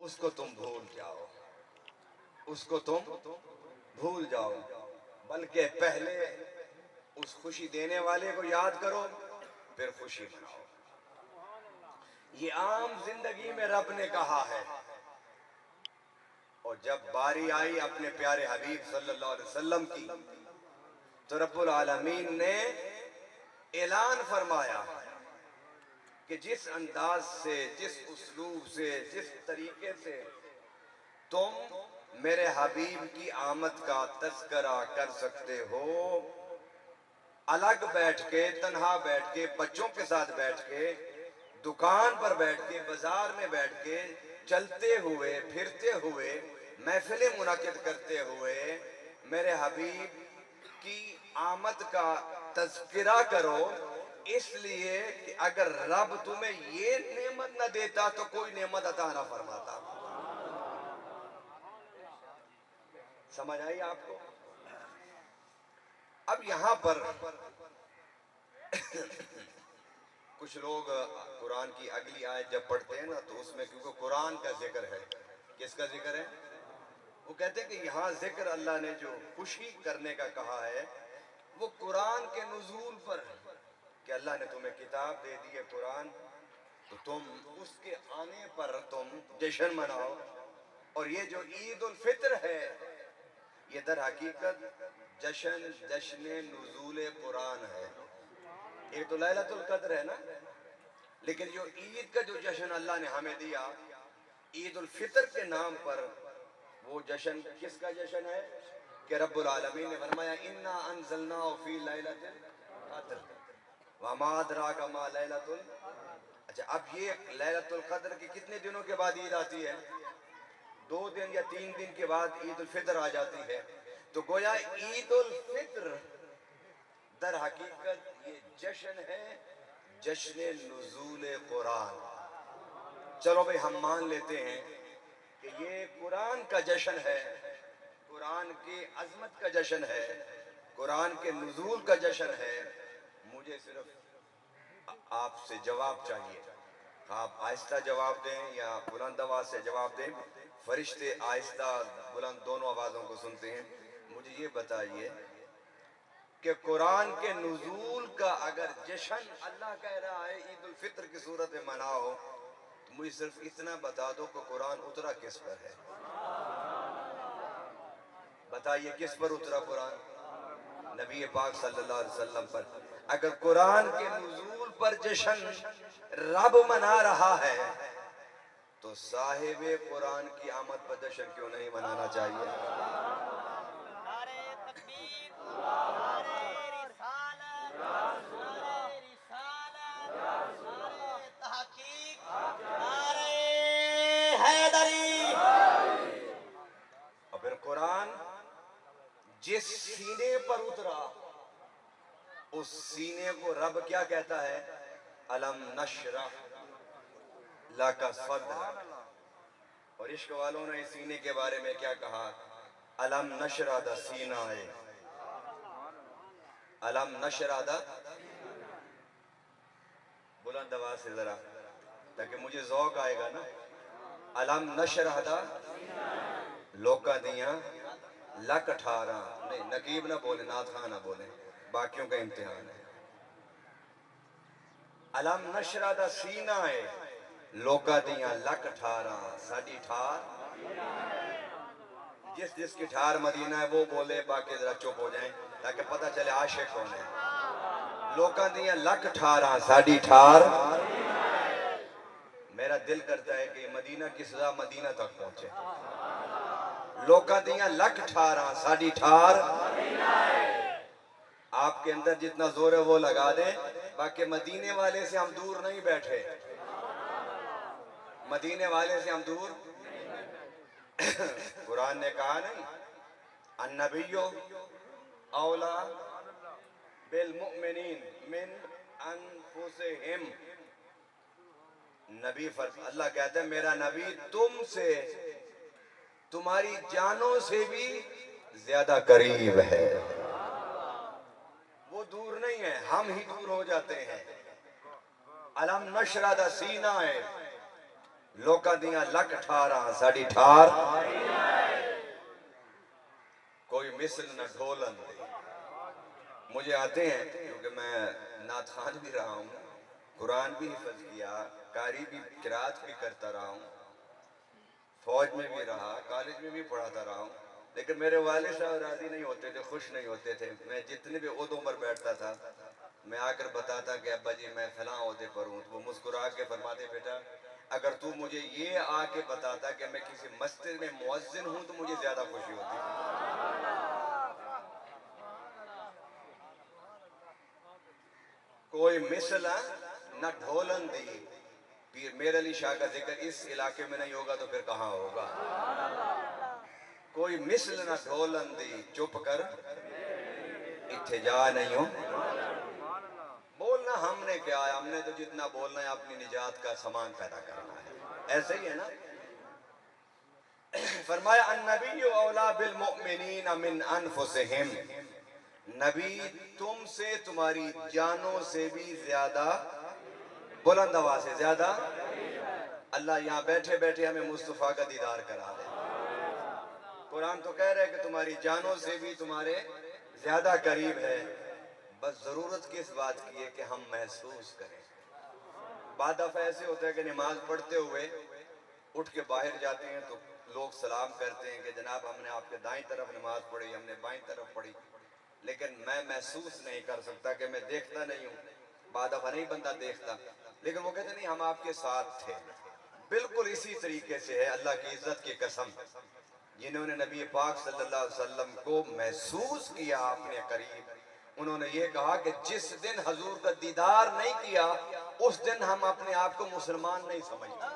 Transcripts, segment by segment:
उसको तुम भूल जाओ, उसको तुम भूल जाओ, बल्कि पहले उस खुशी देने वाले को याद करो, फिर खुशी मनाओ। ये आम जिंदगी में रब ने कहा है। और जब बारी आई अपने प्यारे हबीब सल्लल्लाहु अलैहि वसल्लम की, तो रब्बुल आलमीन ने ऐलान फरमाया कि जिस अंदाज से, जिस उस्लूब से, जिस तरीके से तुम मेरे हबीब की आमद का तज़किरा कर सकते हो, अलग बैठ के, तन्हा बैठ के, बच्चों के साथ बैठ के, दुकान पर बैठ के, बाजार में बैठ के, चलते हुए, फिरते हुए, महफिलें मुनाकिद करते हुए मेरे हबीब की आमद का तज़किरा करो, इसलिए कि अगर रब तुम्हें ये नेमत न देता तो कोई नेमत अता न फरमाता। समझ आई आपको? अब यहां पर कुछ लोग कुरान की अगली आयत जब पढ़ते हैं ना, तो उसमें क्योंकि कुरान का जिक्र है, किसका जिक्र है, वो कहते हैं कि यहाँ जिक्र अल्लाह ने जो खुशी करने का कहा है वो कुरान के नुज़ूल पर, कि अल्लाह ने तुम्हें किताब दे दी है कुरान, तो तुम उसके आने पर तुम जश्न मनाओ। और ये जो ईद उल फित्र है, ये दर हकीकत जश्न नुज़ूल कुरान है। एक तो लैलतुल कद्र है ना, लेकिन जो ईद का जो जश्न अल्लाह ने हमें दिया ईद उल फित्र के नाम पर, वो जश्न किसका जश्न है कि रब्बुल आलमीन ने फरमाया इन्ना अंज़लनाहु फी लैलतिल कद्र वमा अदराका मा लैलतुल। अच्छा, अब ये लैलतुल कद्र की कितने दिनों के बाद ईद आती है? 2 दिन या 3 दिन के बाद ईद उल फित्र आ जाती है। तो गोया ईद उल फित्र दर हकीकत ये जश्न है, जश्न नुज़ूल कुरान। चलो भाई, हम मान लेते हैं कि ये कुरान का जश्न है, कुरान की अजमत का जश्न है, कुरान के नुज़ूल का जश्न है। मुझे सिर्फ आपसे जवाब चाहिए, आप आहिस्ता जवाब दें या बुलंद आवाज से जवाब दें। फरिश्ते आहिस्ता बुलंद दोनों आवाज़ों को सुनते हैं। मुझे ये बताइए कि कुरान के नुज़ूल का अगर जश्न अल्लाह कह रहा है ईद उल फित्र की सूरत में मनाओ, तो मुझे सिर्फ इतना बता दो कि कुरान उतरा किस पर है। बताइए किस पर उतरा कुरान? नबी पाक सल्लल्लाहु अलैहि वसल्लम पर। अगर कुरान के नुज़ूल पर जश्न रब मना रहा है, तो साहिबे कुरान की आमद पर जश्न क्यों नहीं मनाना चाहिए? और फिर कुरान जिस सीने पर उतरा, उस सीने को रब क्या कहता है? अलम नशरह लका सद्रक। और इश्क वालों ने इस सीने के बारे में क्या कहा? अलम नशरह द सीना है, अलम नशरह द, बुलंद आवाज से जरा, ताकि मुझे ज़ौक आएगा ना। अलम नशरह द लोका दिया लक 18, नहीं नकीब ना बोले, नाथ खां ना बोले, बाकियों का इम्तिहान है। अलम नशरह द सीना है, लोका दिया लक 18 साड़ी ठार। जिस जिसकी ठार मदीना है वो बोले, बाकी जरा चुप हो जाएं ताकि पता चले आशिक कौन है। लोका दिया लक 18 साड़ी ठार। मेरा दिल करता है कि मदीना की सजा मदीना तक पहुंचे। लोका दिया लक 18 साड़ी ठार। आपके अंदर जितना जोर है वो लगा दे, बाकी मदीने वाले से हम दूर नहीं बैठे, मदीने वाले से हम दूर। कुरान ने कहा नहीं, अन्नबियो औला बिल मुमिनीन मिन अनफुसिहिम। नबी अल्लाह कहते हैं मेरा नबी तुमसे, तुम्हारी जानों से भी ज्यादा करीब है। वो दूर नहीं है, हम ही दूर हो जाते हैं। अलम नशरह द सीना है, लोका दियां लख ठारा साड़ी ठार, कोई मिसल न ढोलन दे। मुझे आते हैं क्योंकि मैं नात खान भी रहा हूँ, कुरान भी हिफज किया, कारी भी किरात भी करता रहा हूँ, फौज में भी रहा, कॉलेज में भी पढ़ाता रहा हूँ। लेकिन मेरे वालिद साहब राजी नहीं होते थे, खुश नहीं होते थे। मैं जितने भी ओहदों पर बैठता था, मैं आकर बताता कि अब्बा जी मैं फलां ओहदे पर हूँ, तो वो मुस्कुरा के फरमाते बेटा अगर तू मुझे ये आके बताता कि मैं किसी मस्जिद में मुअज्जिन हूँ तो मुझे ज्यादा खुशी होती। कोई मिसला न ढोलन दी, पीर मेर अली शाह का जिक्र इस इलाके में नहीं होगा तो फिर कहाँ होगा। कोई मिसल न ढोलन दी, चुप कर इत्थे जा नहीं हो। बोलना हमने क्या है, हमने तो जितना बोलना है अपनी निजात का सामान पैदा करना है, ऐसे ही है ना। फरमाया अन्नबी औला बिल मुमिनीन मिन अनफुसिहिम, नबी तुमसे तुम्हारी जानों से भी ज्यादा, बुलंद आवाज से ज्यादा। अल्लाह यहाँ बैठे बैठे हमें मुस्तफ़ा का दीदार करा दे। कुरान तो कह रहे हैं कि तुम्हारी जानों से भी तुम्हारे ज्यादा करीब है। बस जरूरत किस बात की है कि हम महसूस करें। बाद दफा ऐसे होता है कि नमाज पढ़ते हुए उठ के बाहर जाते हैं तो लोग सलाम करते हैं कि जनाब हमने आपके दाईं तरफ नमाज पढ़ी, हमने बाईं तरफ पढ़ी, लेकिन मैं महसूस नहीं कर सकता कि मैं देखता नहीं हूँ। बाद दफा नहीं बंदा देखता, लेकिन वो कहते नहीं हम आपके साथ थे। बिल्कुल इसी तरीके से है अल्लाह की इज्जत की कसम, जिन्होंने नबी पाक सल्लल्लाहु अलैहि वसल्लम को महसूस किया अपने करीब, उन्होंने ये कहा कि जिस दिन हजूर का दीदार नहीं किया उस दिन हम अपने आप को मुसलमान नहीं समझते।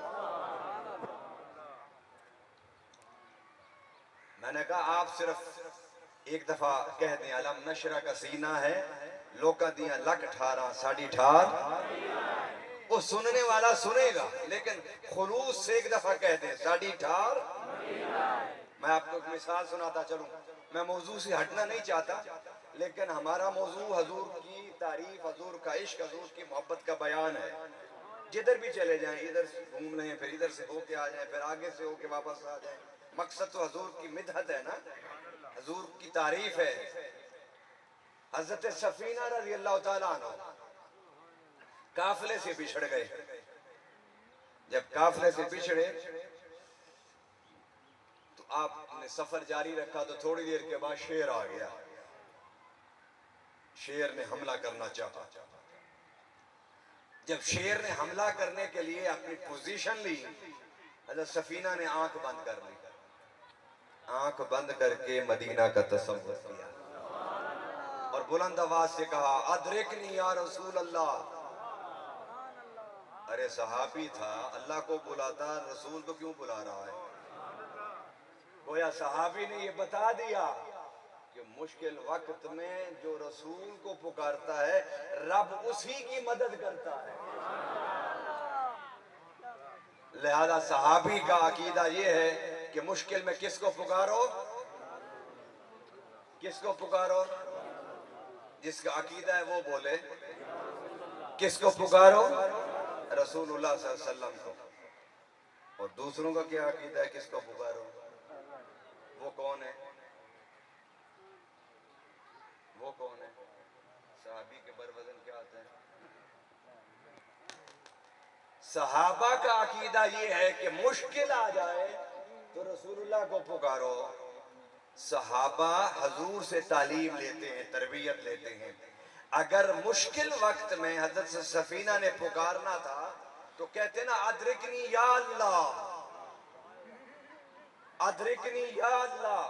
मैंने कहा आप सिर्फ एक दफा कह दें अलम नशरा का सीना है, लोका दिया लख ठारा साड़ी ठार, वो सुनने वाला सुनेगा, लेकिन खुलूस से एक दफा कह दें साड़ी ठार। मैं आपको एक मिसाल सुनाता चलूं, मैं मौजू से हटना नहीं चाहता, लेकिन हमारा मौजू हजूर की तारीफ, हजूर का इश्क, हजूर की मोहब्बत का बयान है। जिधर भी चले जाएं, इधर से घूम लें, फिर इधर से होके आ जाएं, फिर आगे से होके वापस आ जाएं, मकसद तो हजूर की मिदहत है ना, हजूर की तारीफ है। हजरत सफीना रज़ी अल्लाह तआला अन्हा काफिले से बिछड़ गए। जब काफिले से बिछड़े तो आपने सफर जारी रखा, तो थोड़ी देर के बाद शेर आ गया। शेर ने हमला करना चाहा। जब शेर ने हमला करने के लिए अपनी पोजीशन ली, हज़रत सफीना ने आंख बंद कर ली, आंख बंद करके मदीना का तसव्वुर किया और बुलंद आवाज से कहा अदरिकनी या रसूल अल्लाह। अरे सहाबी था, अल्लाह को बुलाता, रसूल को क्यों बुला रहा है। गोया सहाबी ने ये बता दिया कि मुश्किल वक्त में जो रसूल को पुकारता है रब उसी की मदद करता है। लिहाजा सहाबी का अकीदा ये है कि मुश्किल में किसको पुकारो, किसको पुकारो, जिसका अकीदा है वो बोले, किसको पुकारो, रसूलुल्लाह सल्लल्लाहु अलैहि वसल्लम को। और दूसरों का क्या अकीदा है, किसको पुकारो, वो कौन है, वो कौन है। सहाबी के बरवजन क्या आता है। सहाबा का अकीदा ये है कि मुश्किल आ जाए तो रसूलुल्लाह को पुकारो। सहाबा हजूर से तालीम लेते हैं, तरबियत लेते हैं। अगर मुश्किल वक्त में हजरत सफीना ने पुकारना था तो कहते ना अदरिकनी या अल्लाह, अदरिकनी या अल्लाह,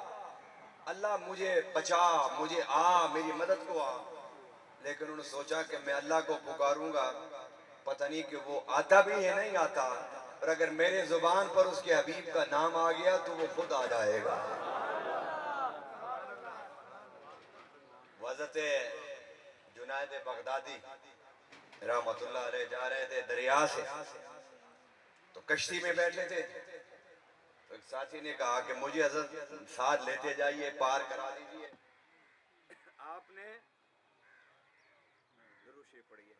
अल्लाह मुझे बचा, मुझे आ, मेरी मदद को आ। लेकिन उन्होंने सोचा कि मैं अल्लाह को पुकारूंगा, पता नहीं कि वो आता भी है नहीं आता, और अगर मेरे जुबान पर उसके हबीब का नाम आ गया तो वो खुद आ जाएगा। हज़रत जुनैद बगदादी रहमतुल्लाह अलैह जा रहे थे दरिया से, तो कश्ती में बैठे थे, तो एक साथी ने कहा कि मुझे हजरत साथ लेते जाइए, पार करा दीजिए। आपने दुरूद शरीफ पढ़िए।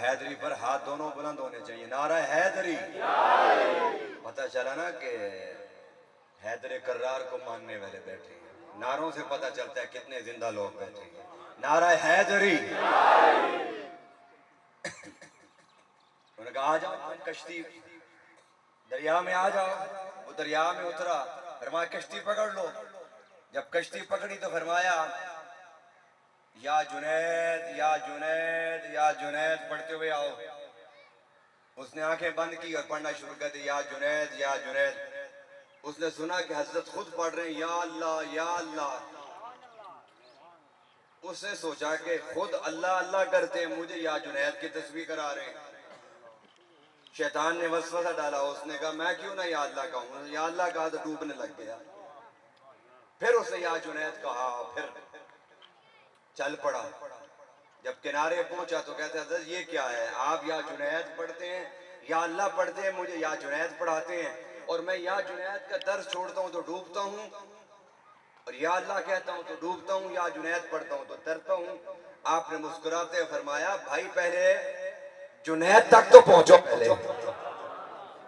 हैदरी पर हाथ दोनों बुलंद होने चाहिए। नारा हैदरी। पता चला ना कि हैदर कर्रार को मानने वाले बैठे हैं। नारों से पता चलता है कितने जिंदा लोग बैठे हैं। नारा हैदरी। उन्होंने कहा आ जाओ तुम कश्ती दरिया में आ जाओ। वो दरिया में उतरा, फरमाया कश्ती पकड़ लो। जब कश्ती पकड़ी तो फरमाया या जुनैद या जुनैद या जुनैद पढ़ते हुए आओ। उसने आंखें बंद की और पढ़ना शुरू कर दी, या जुनैद या जुनैद। उसने सुना कि हजरत खुद पढ़ रहे हैं या अल्लाह या अल्लाह। उसने सोचा कि खुद अल्लाह अल्लाह करते हैं, मुझे या जुनैद की तस्वीर करा रहे हैं। शैतान ने वसवसा डाला, उसने कहा मैं क्यों ना या अल्लाह कहूँ। या अल्लाह कहा तो डूबने लग गया। फिर उसने या जुनैद कहा, फिर चल पड़ा। जब किनारे पहुंचा तो कहते हजरत ये क्या है, आप या जुनैद पढ़ते हैं या अल्लाह पढ़ते हैं, मुझे या जुनैद पढ़ाते हैं, और मैं या जुनैद का दर्स छोड़ता हूं तो डूबता हूं, और या अल्लाह कहता हूं तो डूबता हूं, या जुनैद पढ़ता हूं तो तरता हूं। आपने मुस्कुराते फरमाया भाई पहले जुनैद तक तो पहुंचो, पहले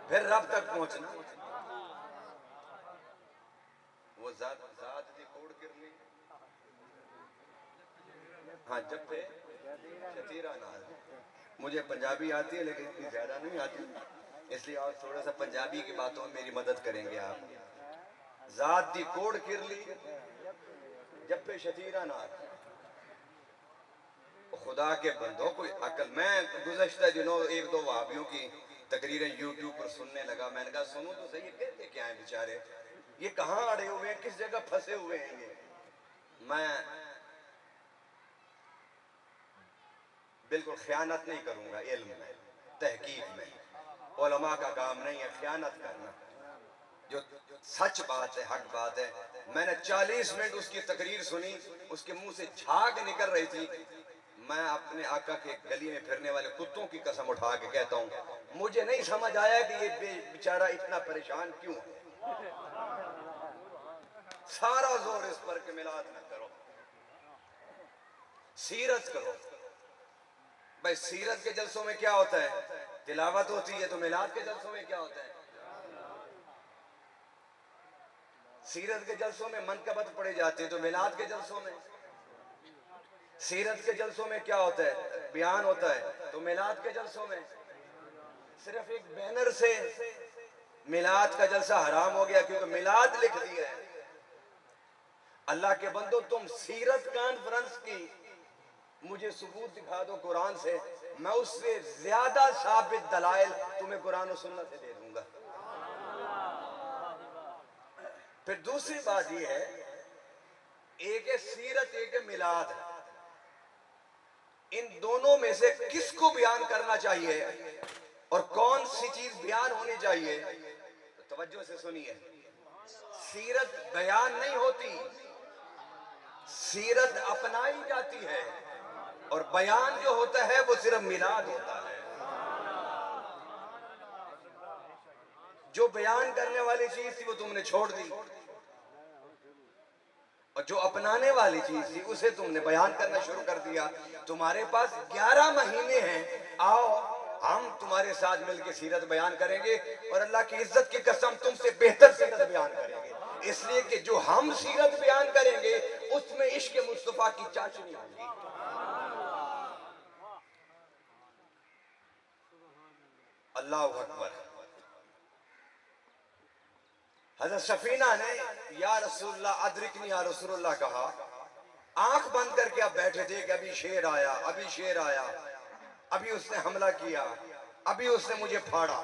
फिर रब तक पहुंचना। वो जात दी कोड़ गिरनी। हाँ जब थे शतीरा नाल। मुझे पंजाबी आती है लेकिन इतनी ज्यादा नहीं आती, इसलिए आप थोड़ा सा पंजाबी की बातों में मेरी मदद करेंगे। आप जात दी कोड़ किरली जप्पे शतीरा नाल। खुदा के बंदों कोई अकल। मैं गुज़श्ता दिनों एक दो वहाबियों की तकरीरें यूट्यूब पर सुनने लगा। मैंने कहा सुनो तो सही, कहते क्या है बेचारे, ये कहाँ अड़े हुए हैं, किस जगह फंसे हुए हैं ये। मैं बिल्कुल ख्यानत नहीं करूंगा इल्म में, तहकीक में। उलमा का काम नहीं है ख्यानत करना। जो सच बात है, हक बात है। मैंने 40 मिनट उसकी तकरीर सुनी, उसके मुंह से झाग निकल रही थी। मैं अपने आका के गली में फिरने वाले कुत्तों की कसम उठा के कहता हूँ, मुझे नहीं समझ आया कि ये बेचारा इतना परेशान क्यों है। सारा जोर इस पर के मिलाद न करो, सीरत करो। भाई सीरत के जलसों में क्या होता है, तिलावत होती है, तो मिलाद के जलसों में क्या होता है। सीरत के जलसों में मनकबत पढ़े जाते हैं, तो मिलाद के जलसों में। सीरत के जलसों में क्या होता है, बयान होता है, तो मिलाद के जलसों में सिर्फ एक बैनर से मिलाद का जलसा हराम हो गया, क्योंकि मिलाद लिख दिया है। अल्लाह के बंदो तुम सीरत कॉन्फ्रेंस की मुझे सबूत दिखा दो कुरान से, मैं उससे ज्यादा साबित दलाइल तुम्हें कुरान और सुन्नत से दे दूंगा। फिर दूसरी बात यह है, एक है सीरत, एक है मिलाद। इन दोनों में से किसको बयान करना चाहिए और कौन सी चीज बयान होनी चाहिए, तो तवज्जो से सुनिए। सीरत बयान नहीं होती, सीरत अपनाई जाती है, और बयान जो होता है वो सिर्फ मिलाद होता है। जो बयान करने वाली चीज थी वो तुमने छोड़ दी, और जो अपनाने वाली चीज थी उसे तुमने बयान करना शुरू कर दिया। तुम्हारे पास 11 महीने हैं, आओ हम तुम्हारे साथ मिलकर सीरत बयान करेंगे, और अल्लाह की इज्जत की कसम तुमसे बेहतर सीरत बयान करेंगे। इसलिए कि जो हम सीरत बयान करेंगे उसमें इश्क मुस्तफा की चाशनी होगी। अल्लाह अकबर। हज़रत सफीना ने या रसूलुल्लाह अदरिकनी या रसूलुल्लाह कहा। आंख बंद करके आप बैठे थे कि अभी शेर आया, अभी शेर आया, अभी उसने हमला किया, अभी उसने मुझे फाड़ा।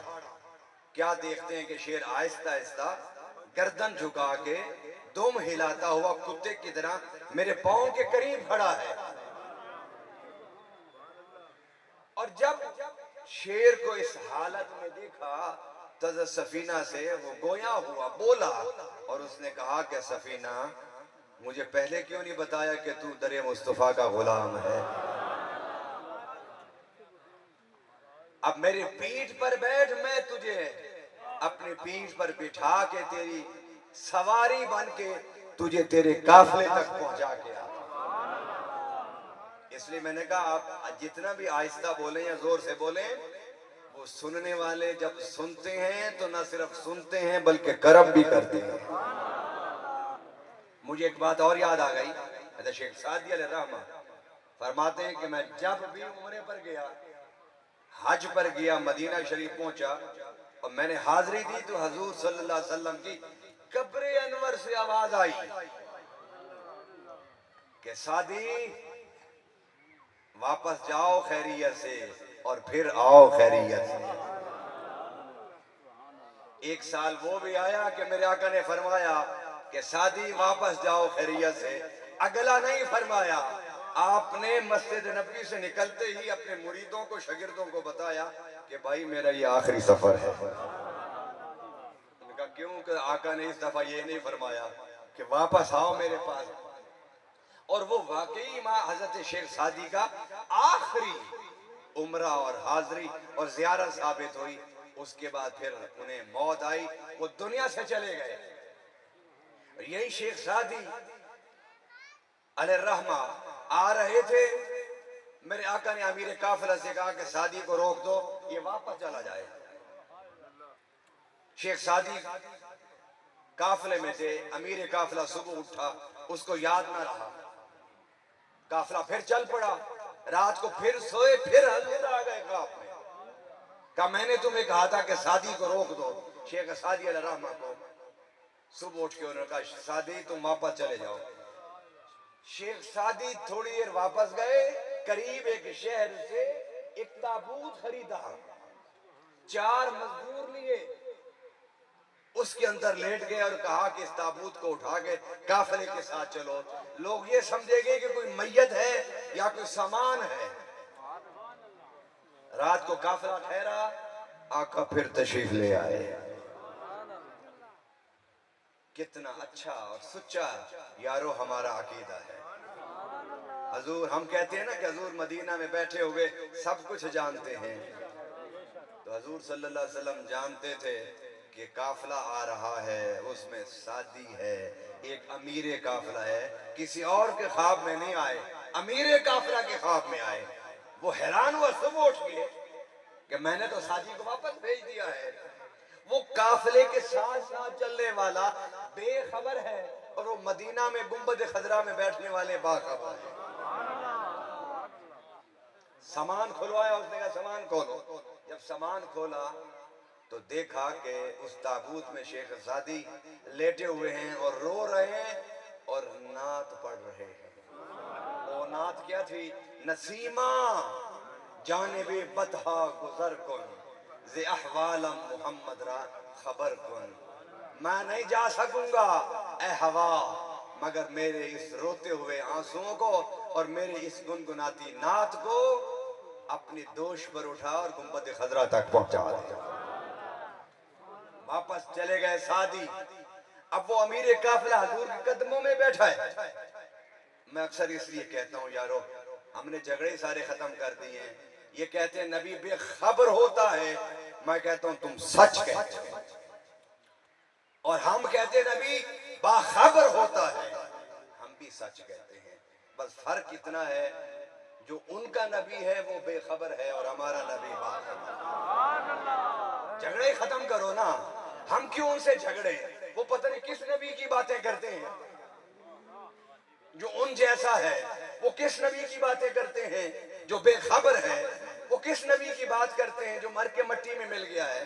क्या देखते हैं कि शेर आहिस्ता आहिस्ता गर्दन झुका के दुम हिलाता हुआ कुत्ते की तरह मेरे पांव के करीब खड़ा है। और जब शेर को इस हालत में देखा तो सफीना से वो गोया हुआ, बोला, और उसने कहा कि सफीना मुझे पहले क्यों नहीं बताया कि तू दरे मुस्तफा का गुलाम है। अब मेरी पीठ पर बैठ, मैं तुझे अपनी पीठ पर बिठा के तेरी सवारी बन के तुझे तेरे काफिले तक पहुंचा के आता। इसलिए मैंने कहा आप जितना भी आहिस्ता बोलें या जोर से बोलें, वो सुनने वाले जब सुनते हैं तो ना सिर्फ सुनते हैं बल्कि कर्म भी करते हैं। मुझे एक बात और याद आ गई। शेख सादी अलैहिर्रहमा फरमाते हैं कि मैं जब भी उम्रे पर गया, हज पर गया, मदीना शरीफ पहुंचा और मैंने हाजिरी दी तो हजूर सल्लल्लाहु अलैहि वसल्लम की कब्र अनवर से आवाज आई कि सादी वापस जाओ खैरियत से और फिर आओ खैरियत से। एक साल वो भी आया कि मेरे आका ने फरमाया कि सादी वापस जाओ खैरियत से। अगला नहीं फरमाया, आपने मस्जिद नबी से निकलते ही अपने मुरीदों को, शागिर्दों को बताया कि भाई मेरा ये आखिरी सफर है। उनका क्यों कि आका ने इस दफा ये नहीं फरमाया कि वापस आओ मेरे पास। और वो वाकई मां हजरत शेख सादी का आखिरी उम्रा और हाजिरी और जियारत साबित हुई। उसके बाद फिर उन्हें मौत आई, वो दुनिया से चले गए। यही शेख सादी अलैहिर्रहमा आ रहे थे, मेरे आका ने अमीर काफिला से कहा कि सादी को रोक दो, ये वापस चला जाए। शेख सादी काफिले में थे, अमीर काफिला सुबह उठा, उसको याद ना रहा, काफिला फिर चल पड़ा। रात को फिर सोए, फिर हजूर आ गए ख्वाब में, कहा मैंने तुम्हें कहा था कि सादी को रोक दो। शेख सादी अलैहिर्रहमा को सुबह उठ के उन्होंने कहा सादी तुम वापस चले जाओ। शेख सादी थोड़ी देर वापस गए, करीब एक शहर से एक ताबूत खरीदा, 4 मजदूर लिए, उसके अंदर लेट गए और कहा कि इस ताबूत को उठा के काफिले के साथ चलो। लोग ये समझेंगे कि कोई मैयत है या कोई सामान है। रात को काफिला ठहरा, आका फिर तशरीफ ले आए। कितना अच्छा और सच्चा यारो हमारा अकीदा है। हजूर, हम कहते हैं ना कि हजूर मदीना में बैठे हुए सब कुछ जानते हैं, तो हजूर सल्लल्लाहु अलैहि वसल्लम जानते थे कि काफिला आ रहा है, उसमें सादी है, एक अमीर काफिला है। किसी और के ख्वाब में नहीं आए, अमीर काफिला के ख्वाब में आए। वो हैरान हुआ, सुबह उठ गए कि मैंने तो सादी को वापस भेज दिया है। वो काफिले के साथ साथ चलने वाला बेखबर है और वो मदीना में गुंबद खजरा में बैठने वाले बाखबर है। सामान खुलवाया, उसने कहा सामान खोलो। जब सामान खोला तो देखा कि उस ताबूत में शेख सादी लेटे हुए हैं और रो रहे हैं और नात पढ़ रहे हैं। वो नात क्या थी? नसीमा जानिबे बतहा गुजर कुन ज़े अहवालम मोहम्मद रा खबर कुन। मैं नहीं जा सकूंगा ए हवा मगर मेरे इस रोते हुए आंसुओं को और मेरे इस गुनगुनाती नात को अपने दोष पर उठा और गुंबद खजरा तक पहुंचा दे। वापस चले गए सादी। अब वो अमीर काफिला हजूर के कदमों में बैठा है। मैं अक्सर इसलिए कहता हूँ यारो, हमने झगड़े सारे खत्म कर दिए हैं। ये कहते हैं नबी बेखबर होता है, मैं कहता हूँ तुम सच कहते हो। और हम कहते हैं नबी बाखबर होता है, हम भी सच कहते हैं। बस फर्क इतना है, जो उनका नबी है वो बेखबर है और हमारा नबी बाखबर। झगड़े खत्म करो ना, हम क्यों उनसे झगड़े? वो पता नहीं किस नबी की बातें करते हैं जो उन जैसा है, वो किस नबी की बातें करते हैं जो बेखबर है, वो किस नबी की बात करते हैं जो मर के मट्टी में मिल गया है,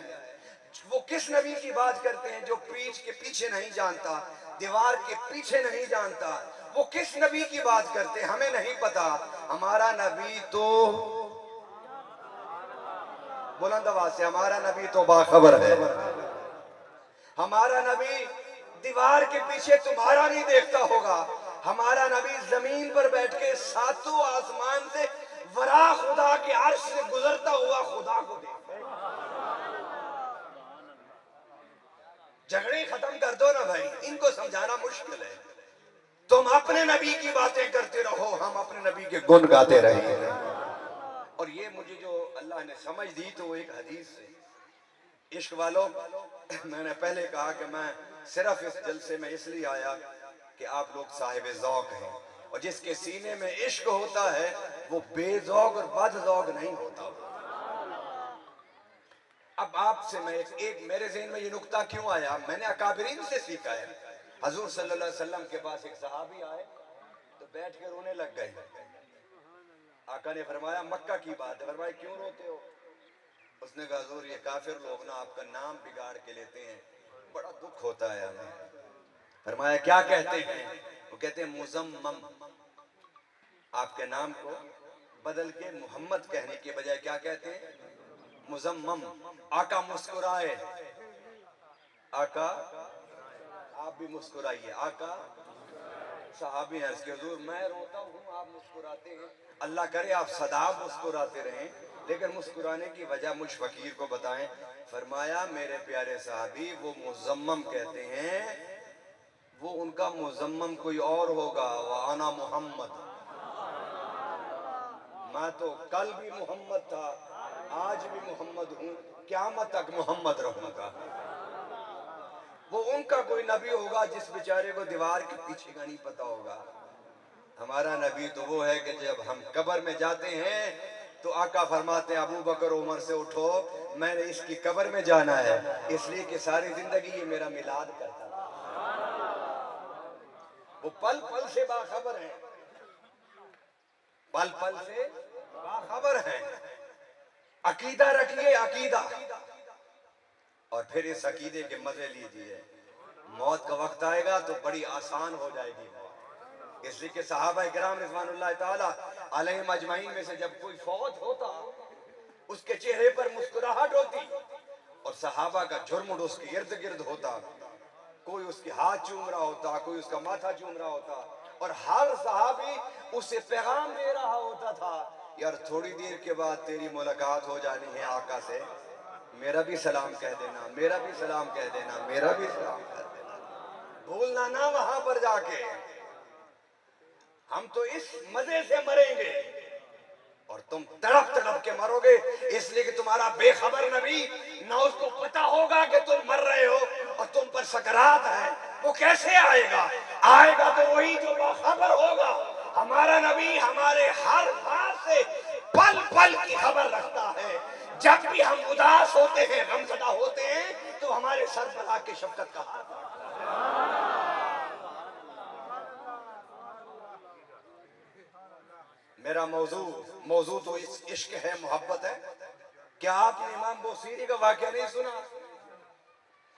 वो किस नबी की बात करते हैं जो पीठ के पीछे नहीं जानता, दीवार के पीछे नहीं जानता, वो किस नबी की बात करते हैं हमें नहीं पता। हमारा नबी तो बुलंद आवाज से, हमारा नबी तो बाखबर है। हमारा नबी दीवार के पीछे तुम्हारा नहीं देखता होगा, हमारा नबी जमीन पर बैठ के सातों आसमान से वरा खुदा के अर्श से गुजरता हुआ खुदा को देखता। झगड़े खत्म कर दो ना भाई, इनको समझाना मुश्किल है। तुम अपने नबी की बातें करते रहो, हम अपने नबी के गुण गाते रहेंगे। और ये मुझे जो अल्लाह ने समझ दी तो वो एक हदीस से। इश्क वालों, मैंने पहले कहा कि मैं सिर्फ इस जलसे में इसलिए आया कि आप लोग साहिब ज़ौक़ हैं और जिसके सीने में इश्क होता है वो बेजौक और बदजौक नहीं होता। अब आपसे मैं एक मेरे ज़हन में ये नुक्ता क्यों आया, मैंने अकाबरीन से सीखा है। हजूर सल्लल्लाहु अलैहि वसल्लम के पास एक सहाबी आए तो बैठ के रोने लग गए। आका ने फरमाया मक्का की बात है, फरमाया क्यों रोते हो? उसने कहा हजूर ये काफिर लोग ना आपका नाम बिगाड़ के लेते हैं, बड़ा दुख होता है हमें। फरमाया क्या कहते हैं? वो कहते हैं मुजम्मम, आपके नाम को बदल के मोहम्मद कहने के बजाय क्या कहते हैं? मुजम्मम। आका मुस्कुराए, आका आप भी मुस्कुराइए। आका सहाबी अर्ज के हुजूर मैं रोता हूँ आप मुस्कुराते हैं, अल्लाह करे आप सदा मुस्कुराते रहें, लेकिन मुस्कुराने की वजह मुझ फकीर को बताएं। फरमाया मेरे प्यारे साहबी वो मुजम्मम कहते हैं, वो उनका मुजम्मम कोई और होगा। वाना मोहम्मद, मैं तो कल भी मोहम्मद था, आज भी मोहम्मद हूँ, क़यामत तक मोहम्मद रहूंगा। वो उनका कोई नबी होगा जिस बेचारे को दीवार के पीछे का नहीं पता होगा। हमारा नबी तो वो है कि जब हम कब्र में जाते हैं तो आका फरमाते हैं अबू बकर उमर से उठो, मैंने इसकी कब्र में जाना है, इसलिए कि सारी जिंदगी ये मेरा मिलाद करता था। वो पल पल से बाखबर है, पल पल से बाखबर है। अकीदा रखिए, अकीदा, और फिर इस अकीदे के मजे लीजिए। मौत का वक्त आएगा तो बड़ी आसान हो जाएगी मौत। इसलिए कि सहाबा किराम रिज़वानुल्लाह ताला अलैहिम अजमईन में से जब कोई फौत होता उसके चेहरे पर मुस्कुराहट होती और सहाबा का झुरमुट उसके इर्द गिर्द होता। कोई उसके हाथ चूम रहा होता, कोई उसका माथा चूम रहा होता, और हर सहाबी उसे पैगाम दे रहा होता था यार थोड़ी देर के बाद तेरी मुलाकात हो जानी है आका से, मेरा भी सलाम कह देना, मेरा भी सलाम कह देना, मेरा भी सलाम कह देना, भूलना ना वहां पर जाके। हम तो इस मजे से मरेंगे और तुम तड़प तड़प के मरोगे, इसलिए कि तुम्हारा बेखबर नबी ना उसको पता होगा कि तुम मर रहे हो और तुम पर सकरात है। वो कैसे आएगा? आएगा तो वही जो बाखबर होगा। हमारा नबी हमारे हर बात से पल पल की खबर रखता है। जब भी हम उदास होते हैं, गमज़दा होते हैं, तो हमारे सर पर आके शफकत का हाथ। मेरा मौजू तो इश्क है, मोहब्बत है। क्या आपने इमाम बोसीरी का वाकया नहीं सुना?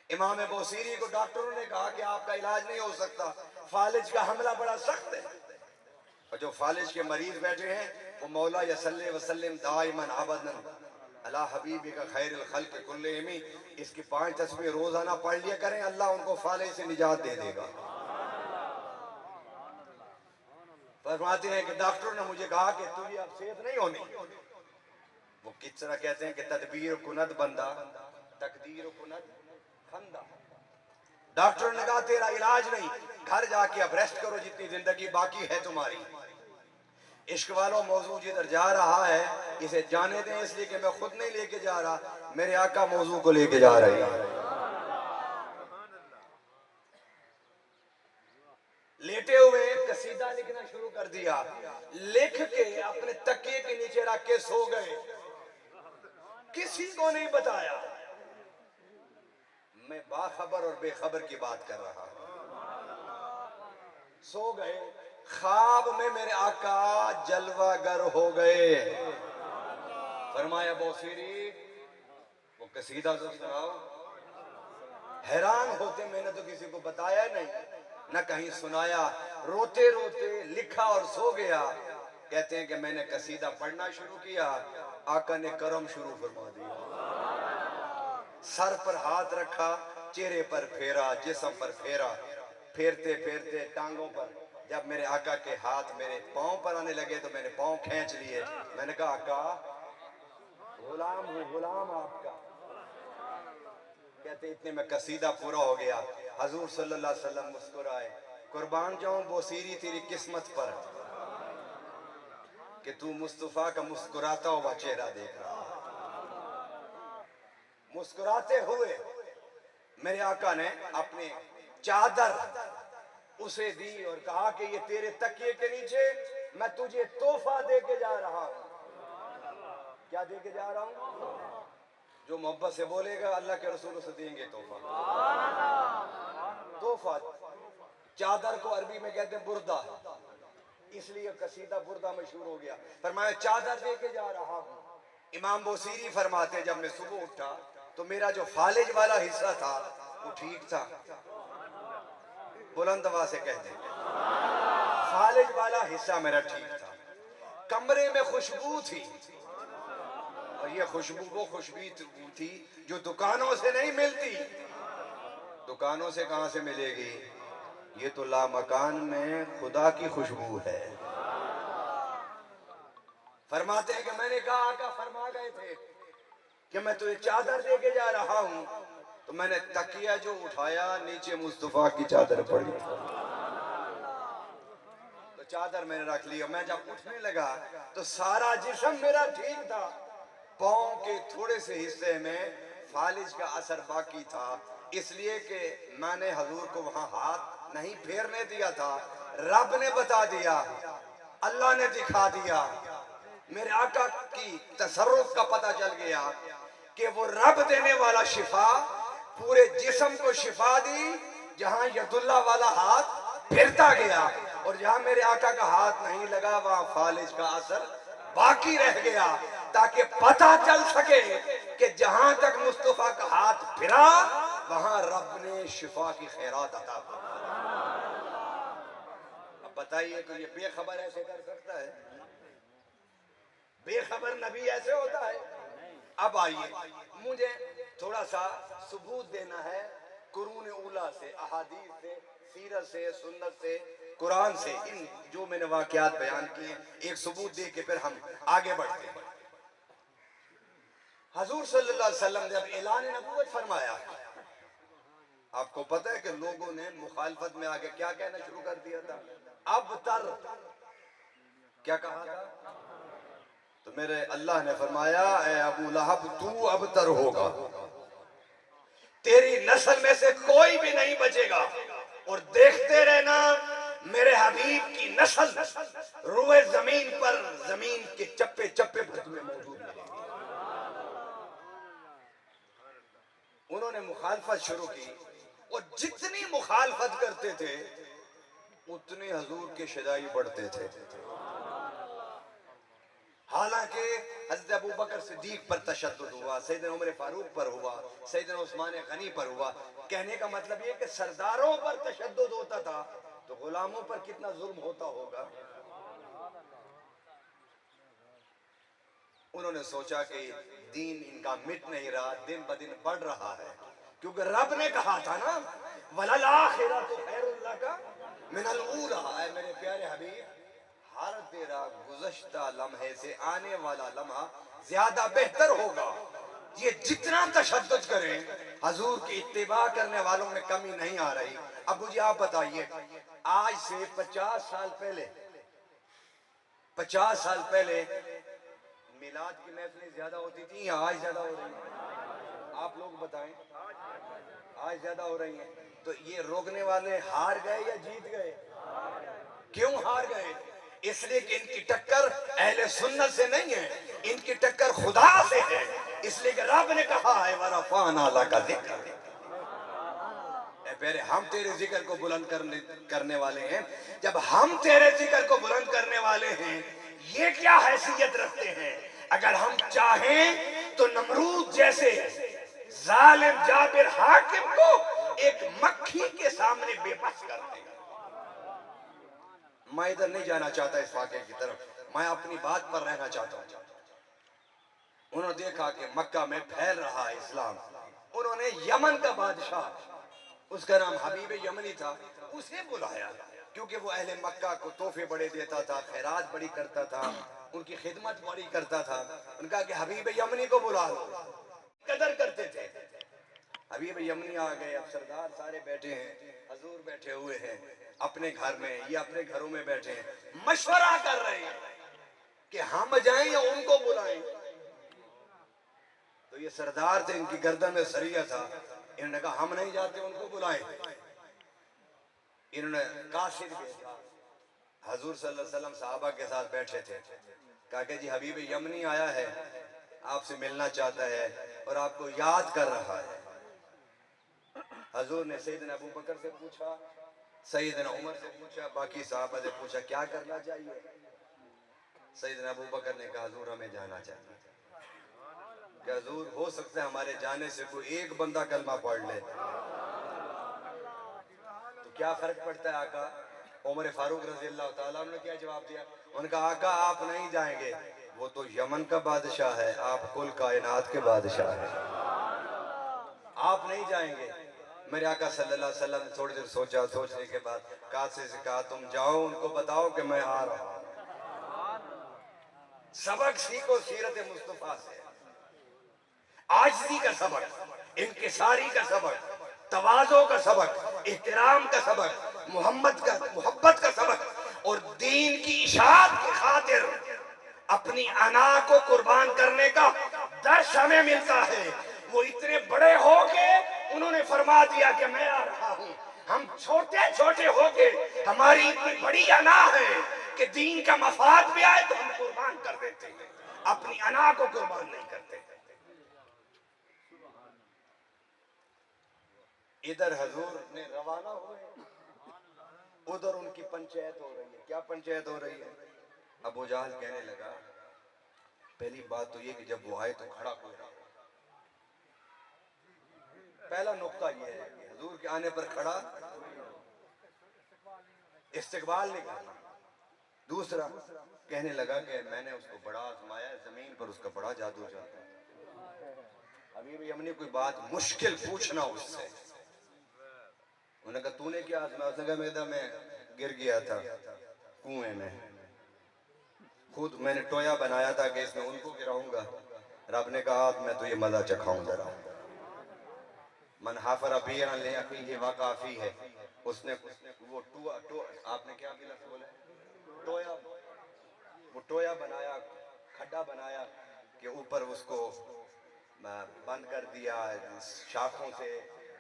इमाम बोसीरी को डॉक्टरों ने कहा कि आपका इलाज नहीं हो सकता, फालिज का हमला बड़ा सख्त है। और जो फालिज के मरीज बैठे हैं वो मौला यसल्ले वसल्लिम दाइमन अबदन अला हबीबी का खैरुल खल्क़ कुल्लिहिम, इसकी 5 तस्बीह रोजाना पढ़ लिया करें, अल्लाह उनको फालिज से निजात दे देगा। फरमाते हैं कि डॉक्टर ने मुझे कहा कि तुझे अब सेहत नहीं होनी। वो किस तरह कहते हैं कि तदबीर कुनद बंदा, तकदीर कुनद खंदा। डॉक्टर ने कहा तेरा इलाज नहीं, घर जाके अब रेस्ट करो जितनी जिंदगी बाकी है तुम्हारी। इश्क वालों मौजू जिधर जा रहा है इसे जाने दें, इसलिए कि मैं खुद नहीं लेके जा रहा, मेरे आका मौजू को लेके जा रहे हैं। लेटे हुए कसीदा लिखना शुरू कर दिया, लिख के अपने तकिए के नीचे रख के सो गए, किसी को नहीं बताया। मैं बाखबर और बेखबर की बात कर रहा हूं। सो गए, ख्वाब में मेरे आका जलवागर हो गए। फरमाया बोसीरी वो कसीदा तो सुनाओ। हैरान होते मैंने तो किसी को बताया नहीं, न कहीं सुनाया, रोते रोते लिखा और सो गया। कहते हैं कि मैंने कसीदा पढ़ना शुरू किया, आका ने करम शुरू फरमा दिया। सर पर हाथ रखा, चेहरे पर फेरा, जिस्म पर फेरा, फेरते फेरते टांगों पर जब मेरे आका के हाथ मेरे पांव पर आने लगे तो मैंने पांव खींच लिए। मैंने कहा आका गुलाम हूं, गुलाम आपका। कहते इतने में कसीदा पूरा हो गया। हजूर सल्लल्लाहु अलैहि वसल्लम मुस्कुराए, कुर्बान जाऊं बोसीरी तेरी किस्मत पर कि तू मुस्तफा का मुस्कुराता हुआ चेहरा देख रहा। मुस्कुराते हुए मेरे आका ने अपनी चादर उसे दी और कहा कि ये तेरे तकिए के नीचे मैं तुझे तोहफा दे के जा रहा हूं। क्या दे के जा रहा हूं? जो मोहब्बत से बोलेगा अल्लाह के रसूल से देंगे तोहफा। तोहफा, चादर को अरबी में कहते हैं बुर्दा, इसलिए कसीदा बुर्दा मशहूर हो गया। पर मैं चादर दे के जा रहा हूं। इमाम बोसीरी फरमाते जब मैं सुबह उठा तो मेरा जो फालिज वाला हिस्सा था वो ठीक था। बुलंद आवाज से कहते फालिज वाला हिस्सा मेरा ठीक था। कमरे में खुशबू थी और ये खुशबू वो खुशबू थी जो दुकानों से नहीं मिलती। दुकानों से कहां से मिलेगी? ये तो लामकान में खुदा की खुशबू है। फरमाते हैं कि मैंने कहा आका फरमा गए थे कि मैं तुझे चादर दे के जा रहा हूं, तो मैंने तकिया जो उठाया नीचे मुस्तफा की चादर पड़ी, तो चादर मैंने रख ली। मैं जब उठने लगा तो सारा जिस्म मेरा ठीक था, पांव के थोड़े से हिस्से में फालिज का असर बाकी था, इसलिए कि मैंने हजूर को वहां हाथ नहीं फेरने दिया था। रब ने बता दिया, अल्लाह ने दिखा दिया, मेरे आका की तसर्रुफ का पता चल गया कि वो रब देने वाला शिफा पूरे जिस्म को शिफा दी। जहां यदुल्ला वाला हाथ फिरता गया और जहां मेरे आका का हाथ नहीं लगा वहां फालिज का असर बाकी रह गया, ताकि पता चल सके कि जहां तक मुस्तफा का हाथ फिरा वहां रब ने शिफा की खैरात अता की। अब बताइए तो ये बेखबर ऐसे कर सकता है? बेखबर नबी ऐसे होता है? अब आइए, मुझे थोड़ा सा सबूत देना है कुरान उला से, अहादीस से, सीरत से, सुन्नत से, कुरान से। इन जो मैंने वाकयात बयान किए एक सबूत दे के फिर हम आगे बढ़ते हैं। हजूर सल्लल्लाहु अलैहि वसल्लम ने जब ऐलान नबूवत फरमाया, आपको पता है कि लोगों ने मुखालफत में आके क्या कहना शुरू कर दिया था? अब तर, क्या कहा था? तो मेरे अल्लाह ने फरमाया, ए अबू लहब तू अब तर होगा, तेरी नस्ल में से कोई भी नहीं बचेगा, और देखते रहना मेरे हबीब की नस्ल रुए जमीन पर जमीन के चप्पे चप्पे पर तुम्हें मौजूद मिलेगी। उन्होंने मुखालफत शुरू की और जितनी मुखालफत करते थे उतने हजूर के शदाई बढ़ते थे। हालांकि हज़रत अबू बकर सिद्दीक पर तशद्दुद हुआ, सैयदना उमर फारूक पर हुआ, सैयदना उस्मान गनी पर हुआ। कहने का मतलब ये कि सरदारों पर तशद्दुद होता था तो गुलामों पर कितना जुल्म होता होगा। उन्होंने सोचा कि दीन इनका मिट नहीं रहा, दिन ब दिन बढ़ रहा है, क्योंकि रब ने कहा था ना, वलल आखिरतु खैरुल लका मिनल ऊला। ऐ मेरे प्यारे हबीब, हर तेरा गुज़श्ता लम्हे से आने वाला लम्हा ज्यादा बेहतर होगा। ये जितना तशद्दुद करें हजूर की इत्तिबा करने वालों में कमी नहीं आ रही। अब मुझे आप बताइए, आज से 50 साल पहले, 50 साल पहले मिलाद की महफिलें ज्यादा होती थी या आज ज्यादा हो रही हैं? आप लोग बताएं, आज ज्यादा हो रही हैं। तो ये रोकने वाले हार गए या जीत गए? क्यों हार गए? इसलिए कि इनकी टक्कर अहले सुन्नत से नहीं है, इनकी टक्कर खुदा से है। इसलिए कि रब ने कहा है वरफ़अना लका ज़िक्र, पहले हम तेरे जिक्र को बुलंद करने वाले हैं। जब हम तेरे जिक्र को बुलंद करने वाले हैं, ये क्या हैसियत रखते हैं? अगर हम चाहें तो नमरूद जैसे जालिम जाबिर हाकिम को एक मक्खी के सामने बेबस कर देगा। मैं इधर नहीं जाना चाहता इस वाक़े की तरफ, मैं अपनी बात पर रहना चाहता हूँ। उन्होंने देखा कि मक्का में फैल रहा है इस्लाम। उन्होंने यमन का बादशाह, उसका नाम हबीब यमनी था, उसे बुलाया, क्योंकि वो अहले मक्का को तोहफे बड़े देता था, खैरात बड़ी करता था, उनकी खिदमत बड़ी करता था। उनका कि हबीब यमनी को बुला लो, कदर करते थे। हबीब यमनी आ गए। अब सरदार सारे बैठे हैं, हजूर बैठे हुए हैं अपने घर में, ये अपने घरों में बैठे हैं, मशवरा कर रहे हैं कि हम जाएं या उनको बुलाएं। तो ये सरदार थे, इनकी गर्दन में सरिया था, इन्होंने कहा हम नहीं जाते, उनको बुलाएं। इन्होंने कासिद भेजा, हजूर सल्लल्लाहु अलैहि वसल्लम साहबा के साथ बैठे थे। कहा कि जी हबीब यमनी आया है, आपसे मिलना चाहता है और आपको याद कर रहा है। हजूर ने सैयदना अबू बकर से पूछा, सैयदना उमर से पूछा, बाकी साहबा से पूछा क्या करना चाहिए। सैयदना अबू बकर ने कहा हजूर हमें जाना चाहिए। क्या हजूर हो सकता है हमारे जाने से कोई एक बंदा कलमा पढ़ ले तो क्या फर्क पड़ता है आका। उमर फारूक रजी अल्लाह तआला ने क्या जवाब दिया, उनका आका आप नहीं जाएंगे, वो तो यमन का बादशाह है, आप कुल कायनात के बादशाह है, आप नहीं जाएंगे। मेरे आका सल्लल्लाहु अलैहि वसल्लम ने थोड़ी देर सोचा, सोचने के बाद कासे से कहा तुम जाओ उनको बताओ कि मैं आ रहा हूं। सबक सीखो सीरत मुस्तफा से, आजिज़ी का सबक, इनकिसारी का सबक, तवाज़ो का सबक, एहतराम का सबक, मोहब्बत का सबक और दीन की इशाअत की खातिर अपनी अना को कुर्बान करने का दर्श हमें मिलता है। वो इतने बड़े हो के उन्होंने फरमा दिया कि मैं आ रहा हूं। हम छोटे छोटे हो के हमारी इतनी बड़ी अना है कि दीन का मफाद भी आए तो हम कुर्बान कर देते हैं, अपनी अना को कुर्बान नहीं करते। इधर हजूर ने रवाना हुए, उधर उनकी पंचायत हो रही है। क्या पंचायत हो रही है? अबू जहल कहने लगा पहली बात तो ये कि जब वो आए तो खड़ा कोई रहा। पहला नुक्ता ये है कि हजूर के आने पर खड़ा इस्तकबाल नहीं करना। दूसरा कहने लगा कि मैंने उसको बड़ा आजमाया, जमीन पर उसका बड़ा जादू चलता है, अभी भी हमने कोई बात मुश्किल पूछना उससे। उन्होंने कहा तूने क्या आजमाया? उसने कहा मैं गिर गया था कुएं में, खुद मैंने टोया बनाया था कि इसमें उनको गिराऊंगा। रब ने कहा मैं तो ये मजा चखाऊं जरा। मन हाफर अभी ले वाकाफी है, उसने वो आपने क्या बोला टोया, वो टोया बनाया, खड्डा बनाया कि ऊपर उसको बंद कर दिया शाखों से,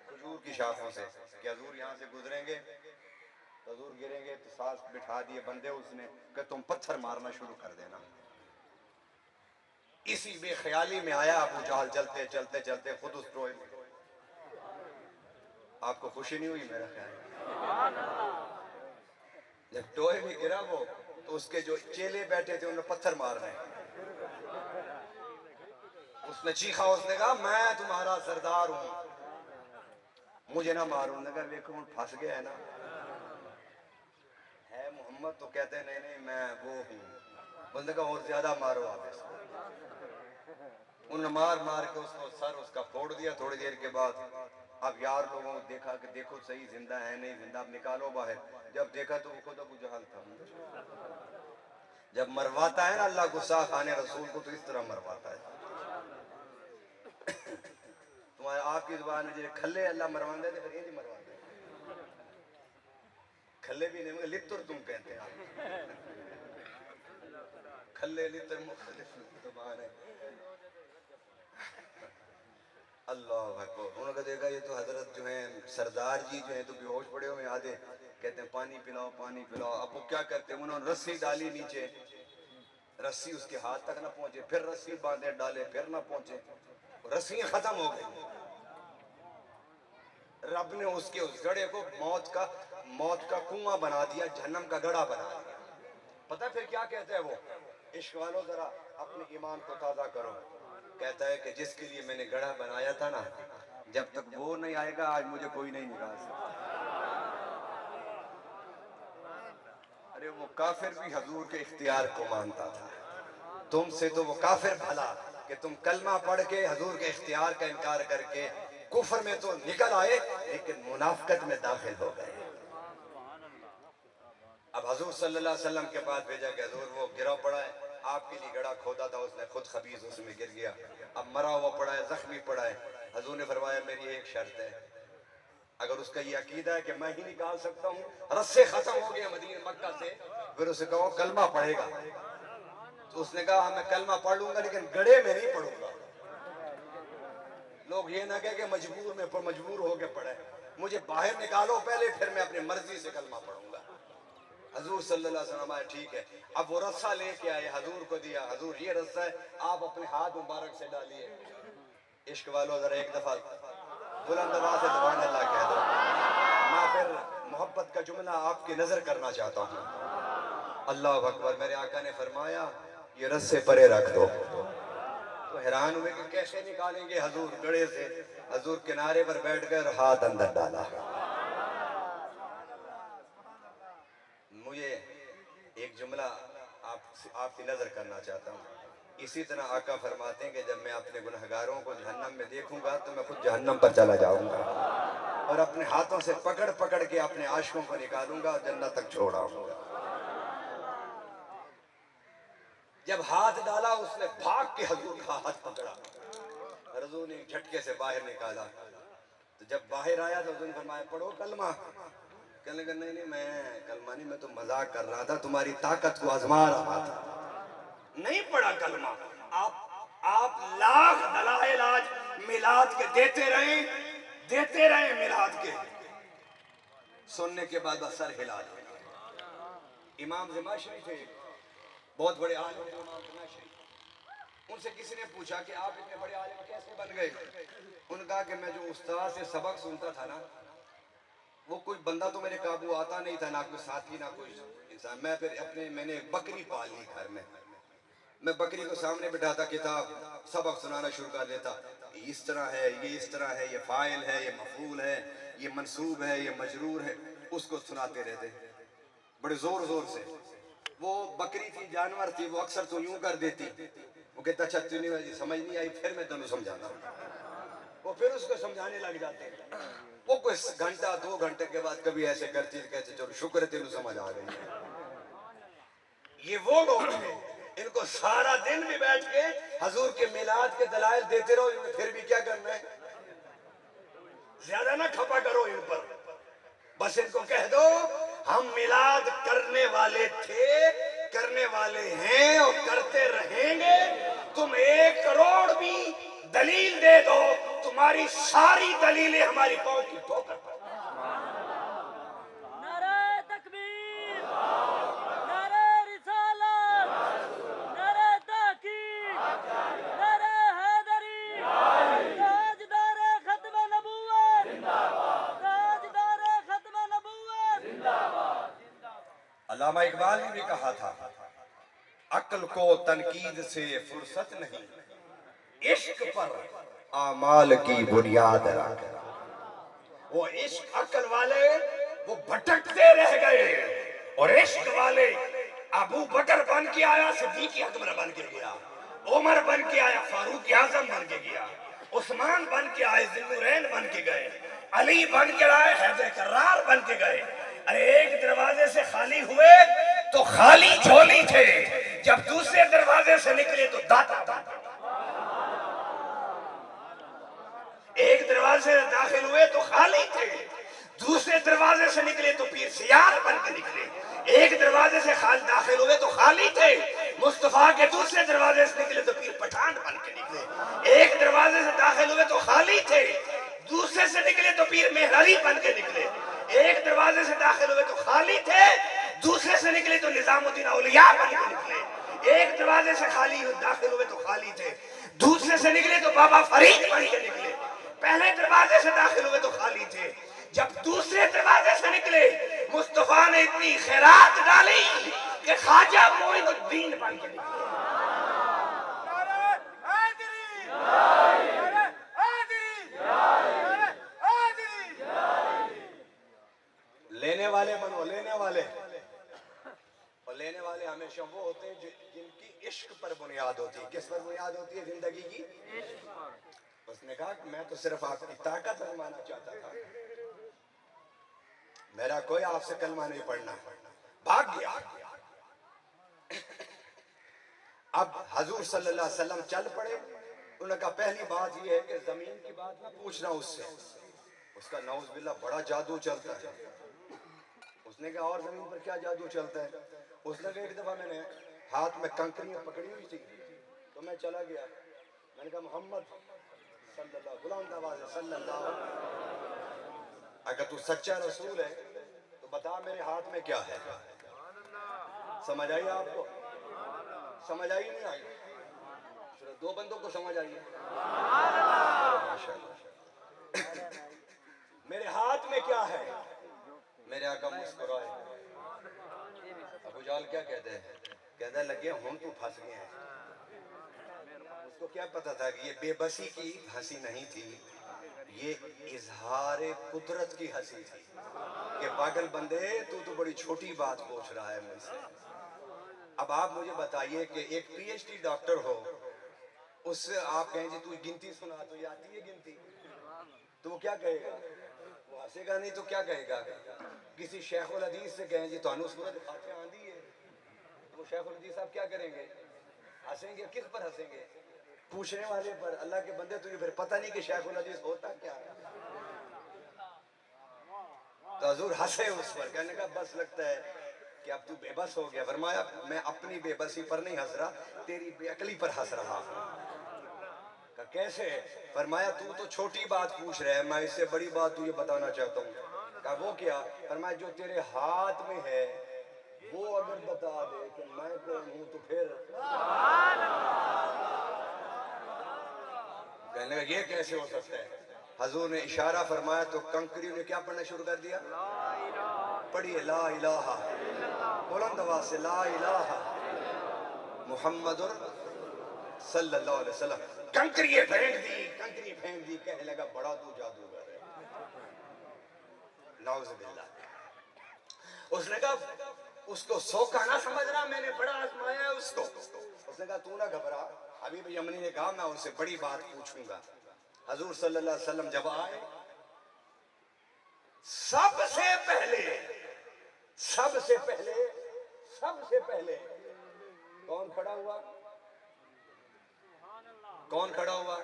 खजूर की शाखों से कि हजूर यहाँ से गुजरेंगे तो हजूर गिरेंगे तो सांस बिठा दिए बंदे उसने कि तुम पत्थर मारना शुरू कर देना। इसी बेख्याली में आया अबू जहल, चलते चलते चलते खुद उस टोए में। आपको खुशी नहीं हुई मेरा ख्याल? जब टोए में गिरा वो तो उसके जो चेले बैठे थे उन्हें पत्थर मारने, उसने चीखा, उसने कहा मैं तुम्हारा सरदार हूं, मुझे ना मारो। ने कहा देखो फंस गया है ना, है मोहम्मद तो कहते हैं नहीं नहीं मैं वो हूं। बंदे का और ज्यादा मारो आप इसको। उन्होंने मार मार के उसको सर उसका फोड़ दिया। थोड़ी देर के बाद अब यार लोगों को देखा कि देखो सही जिंदा है नहीं जिंदा, अब निकालो बाहर। जब देखा तो वो खुद अबू जहल था। जब मरवाता है ना अल्लाह गुस्सा खाने रसूल को तो इस तरह मरवाता है। तुम्हारे आपकी जुबान में जो खल्ले अल्लाह मरवाते थे फिर ये नहीं मरवाते, खल्ले भी नहीं मगर लित्तर तुम कहते हैं, खल्ले लित्तर मुख्तलिफ जुबान है। अल्लाह अकबर। उन्होंने देखा ये तो हजरत जो है सरदार जी जो है तो बेहोश पड़े हुए आधे, कहते हैं पानी पिलाओ पानी पिलाओ। अब वो क्या करते हैं, उन्होंने रस्सी डाली नीचे, रस्सी उसके हाथ तक ना पहुंचे, फिर रस्सी बांधे डाले फिर ना पहुंचे, रस्सियां खत्म हो गई। रब ने उसके उस गड़े को मौत का कुआं बना दिया, जहन्नम का गड़ा बना दिया। पता फिर क्या कहता है वो, इश्क वालों जरा अपने ईमान को ताजा करो। कहता है कि जिसके लिए मैंने गड़ा बनाया था ना, जब तक वो नहीं आएगा आज मुझे कोई नहीं निकाल सकता। अरे वो काफिर भी हजूर के इख्तियार को मानता था, तुमसे तो वो काफिर भला कि तुम कलमा पढ़ के हजूर के इख्तियार का इनकार करके कुफर में तो निकल आए लेकिन मुनाफिकत में दाखिल हो गए। अब हजूर सल्लल्लाहु अलैहि वसल्लम के पास भेजा कि हजूर वो गिरा पड़ा है, आपके लिए गड़ा खोदा था उसने खुद खबीज उसमें गिर गया, अब मरा हुआ पड़ा है, जख्मी पड़ा है। हजूर ने फरमाया मेरी एक शर्त है, अगर उसका ये अकीदा है कि मैं ही निकाल सकता हूँ, रस्से खत्म हो गए मदीना मक्का से, फिर उसे कहो कलमा पढ़ेगा। तो उसने कहा मैं कलमा पढ़ लूंगा लेकिन गड़े में नहीं पढ़ूंगा। लोग ये ना कहे कि मजबूर हो के पढ़े, मुझे बाहर निकालो पहले फिर मैं अपनी मर्जी से कलमा पढ़ूंगा। हजूर सल्लल्लाहु अलैहि वसल्लम आए, ठीक है। अब वो रस्सा लेके आए, हजूर को दिया, हजूर ये रस्सा है, आप अपने हाथ मुबारक से डालिए। इश्क वालों जरा एक दफा बुलंद आवाज से सुभान अल्लाह कह दो। मैं फिर मोहब्बत का जुमला आपकी नजर करना चाहता हूँ। अल्लाह अकबर। मेरे आका ने फरमाया ये रस्से परे रख दो। तो हैरान हुए कि कैसे निकालेंगे हजूर गड़े से। हजूर किनारे पर बैठ कर हाथ अंदर डाला। मुझे एक जुमला आपकी नजर करना चाहता हूँ। इसी तरह आका फरमाते हैं कि जब मैं अपने गुनहगारों को जहन्नम में देखूंगा तो मैं खुद जहन्नम पर चला जाऊंगा और अपने हाथों से पकड़ पकड़ के अपने आशिकों को निकालूंगा और जन्नत तक छोड़ आऊंगा। जब हाथ डाला उसने भाग के हजूर का हाथ पकड़ा, हजूर ने झटके से बाहर निकाला। तो जब बाहर आया तो हजूर फरमाया पढ़ो कलमा। कहने लगा नहीं नहीं मैं कलमा नहीं, मैं तो मजाक कर रहा था, तुम्हारी ताकत को आजमा रहा था। नहीं पढ़ा कलमा। आप लाख दलाइल आज मिलाद के देते रहे मिलाद के, सुनने के बाद असर हिला दिया। इमाम ज़माशरी थे, बहुत बड़े आलिम थे इमाम ज़माशरी। उनसे किसी ने पूछा कि आप इतने बड़े आलिम कैसे बन गए? उन्होंने कहा कि मैं जो उस्ताद से सबक सुनता था ना, वो कोई बंदा तो मेरे काबू आता नहीं था, ना कोई साथी ना कोई इंसान। मैं फिर मैंने एक बकरी पाल ली घर में। मैं बकरी को सामने बिठाता, किताब सबक सुनाना शुरू कर देता। इस तरह है, ये इस तरह है, ये फाइल है, ये मफूल है, ये मंसूब है, ये मजरूर है, उसको सुनाते रहते बड़े जोर जोर से। वो बकरी थी, जानवर थी, वो अक्सर तो यूं कर देती। वो कहता अच्छा तुझे समझ नहीं आई, फिर मैं तेनों समझाता हूँ। वो फिर उसको समझाने लग जाते। वो कुछ घंटा 2 घंटे के बाद कभी ऐसे करती, कहते चलो शुक्र है तेनों समझ आ गई। ये वो लोग हैं, इनको सारा दिन भी बैठ के हजूर के मिलाद के दलाइल देते रहो, इनमें फिर भी क्या करना है? ज्यादा ना खपा करो इन पर। बस इनको कह दो हम मिलाद करने वाले थे, करने वाले हैं और करते रहेंगे। तुम 1 करोड़ भी दलील दे दो, तुम्हारी सारी दलीलें हमारी पांव की ठोकर पर। नारे तकबीर, नारे रिसालत, नारे ताकीद, नारे हैदरी, ताजदारे खत्म नबूवत, ताजदारे खत्म नबूवत। अल्लामा इकबाल ने भी कहा था अक्ल को तनकीद से फुर्सत नहीं, इश्क पर आमाल की बुनियाद रख। वो इश्क अक्ल वाले वो भटकते रह गए और इश्क वाले अबू बकर बन के आया, सिद्दीक अकबर बन के गया, उमर बन के आया, फारूक आजम बन के गया, उस्मान बन के आए, ज़ुन्नुरैन बन के गए, अली बन के आए, हैदर कर्रार बन के गए। अरे एक दरवाजे से खाली हुए तो खाली झोली थे, जब दूसरे दरवाजे से निकले तो दाता बन गए। एक दरवाजे से दाखिल हुए तो खाली थे, दूसरे दरवाजे से निकले तो पीर सियार बन के निकले। एक दरवाजे से दाखिल हुए तो खाली थे, मुस्तफा के दूसरे दरवाजे से निकले तो पीर पठान बन के निकले। एक दरवाजे से दाखिल हुए तो खाली थे, दूसरे से निकले तो पीर मेहरारी बन के निकले। एक दरवाजे से दाखिल हुए तो खाली थे, दूसरे से निकले तो निजामुद्दीन औलिया बन के निकले। एक दरवाजे से दाखिल हुए तो खाली थे, दूसरे से निकले तो बाबा फरीद बन के निकले। पहले दरवाजे से दाखिल हुए तो खाली थे, जब दूसरे दरवाजे से निकले मुस्तफा ने इतनी खैरात डाली कि ख्वाजा मोइनुद्दीन बन के निकले। लेने वाले बनो, लेने वाले। और लेने वाले हमेशा वो होते हैं जिनकी इश्क पर बुनियाद होती है। किस पर बुनियाद होती है जिंदगी की? उसने कहा कि मैं तो सिर्फ आपकी ताकत आजमाना चाहता था, मेरा कोई आपसे कलमा नहीं पढ़ना, भाग गया। अब हजूर सल्लल्लाहु अलैहि वसल्लम चल पड़े। उन्होंने कहा पहली बात यह है कि जमीन की बात ना पूछना उससे, उसका नौज बिल्ला बड़ा जादू चलता है। उसने कहा और जमीन पर क्या जादू चलता है? उसने कहा एक दफा मैंने हाथ में कंकरियां पकड़ी हुई थी तो मैं चला गया, मैंने कहा मोहम्मद सल्लल्लाहु, अगर तू सच्चा रसूल है तो बता मेरे हाथ में क्या है। समझ आई आपको? समझ आई नहीं आई? चलो दो बंदों को समझ आई है। माशाल्लाह। मेरे हाथ में क्या है? मेरे आका मुस्कुराए। अबू जाल क्या कहते हैं? कहते लगे हम तो फंस गए हैं। उसको क्या पता था कि ये बेबसी की हंसी नहीं थी, ये इजहार कुदरत की हंसी थी कि पागल बंदे तू तो बड़ी छोटी बात पूछ रहा है मुझसे। अब आप मुझे बताइए कि एक पीएचडी डॉक्टर हो, उससे आप कहें जी तू गिनती सुना, तो ये आती है गिनती, तो वो क्या कहेगा? वो हंसेगा नहीं तो क्या कहेगा? किसी शेखुल हदीस से कहें जी तानू सूरत फातिहा आंधी है, तो शेखुल हदीस साहब क्या करेंगे? हंसेंगे। किस पर हंसेंगे? पूछने वाले पर। अल्लाह के बंदे तुझे फिर पता नहीं कि शेखुल हदीस होता क्या है। तो हजूर हंसे उस पर, कहने का बस लगता है कि अब तू बेबस हो गया। फरमाया मैं अपनी बेबसी पर नहीं हंस रहा, तेरी बेअकली पर हंस रहा हूं। कैसे? फरमाया तू तो छोटी बात पूछ रहा है, मैं इससे बड़ी बात तुझे बताना चाहता हूँ। कहा वो क्या? फरमाया जो तेरे हाथ में है वो अगर बता दे कि मैं कौन हूँ तो फिर। कहने लगा ये कैसे हो सकता है? हजूर ने इशारा फरमाया तो कंकरियों ने क्या पढ़ना शुरू कर दिया? पढ़िए ला इलाहा, बुलंद आवाज से ला इलाहा मुहम्मदुर सल्लल्लाहु अलैहि वसल्लम। कंकरियां फेंक दी, कंकरी फेंक दी। कहने लगा बड़ा तू जादूगर है। नाउजुबिल्लाह। उसने कहा उसको सोखा ना समझ रहा, मैंने बड़ा आजमाया है उसको। उसने कहा तू ना घबरा, हबीब यमनी ने कहा मैं उनसे बड़ी बात पूछूंगा। हजूर सल्लल्लाहु अलैहि वसल्लम जब आए, सबसे पहले कौन खड़ा हुआ? कौन खड़ा हुआ?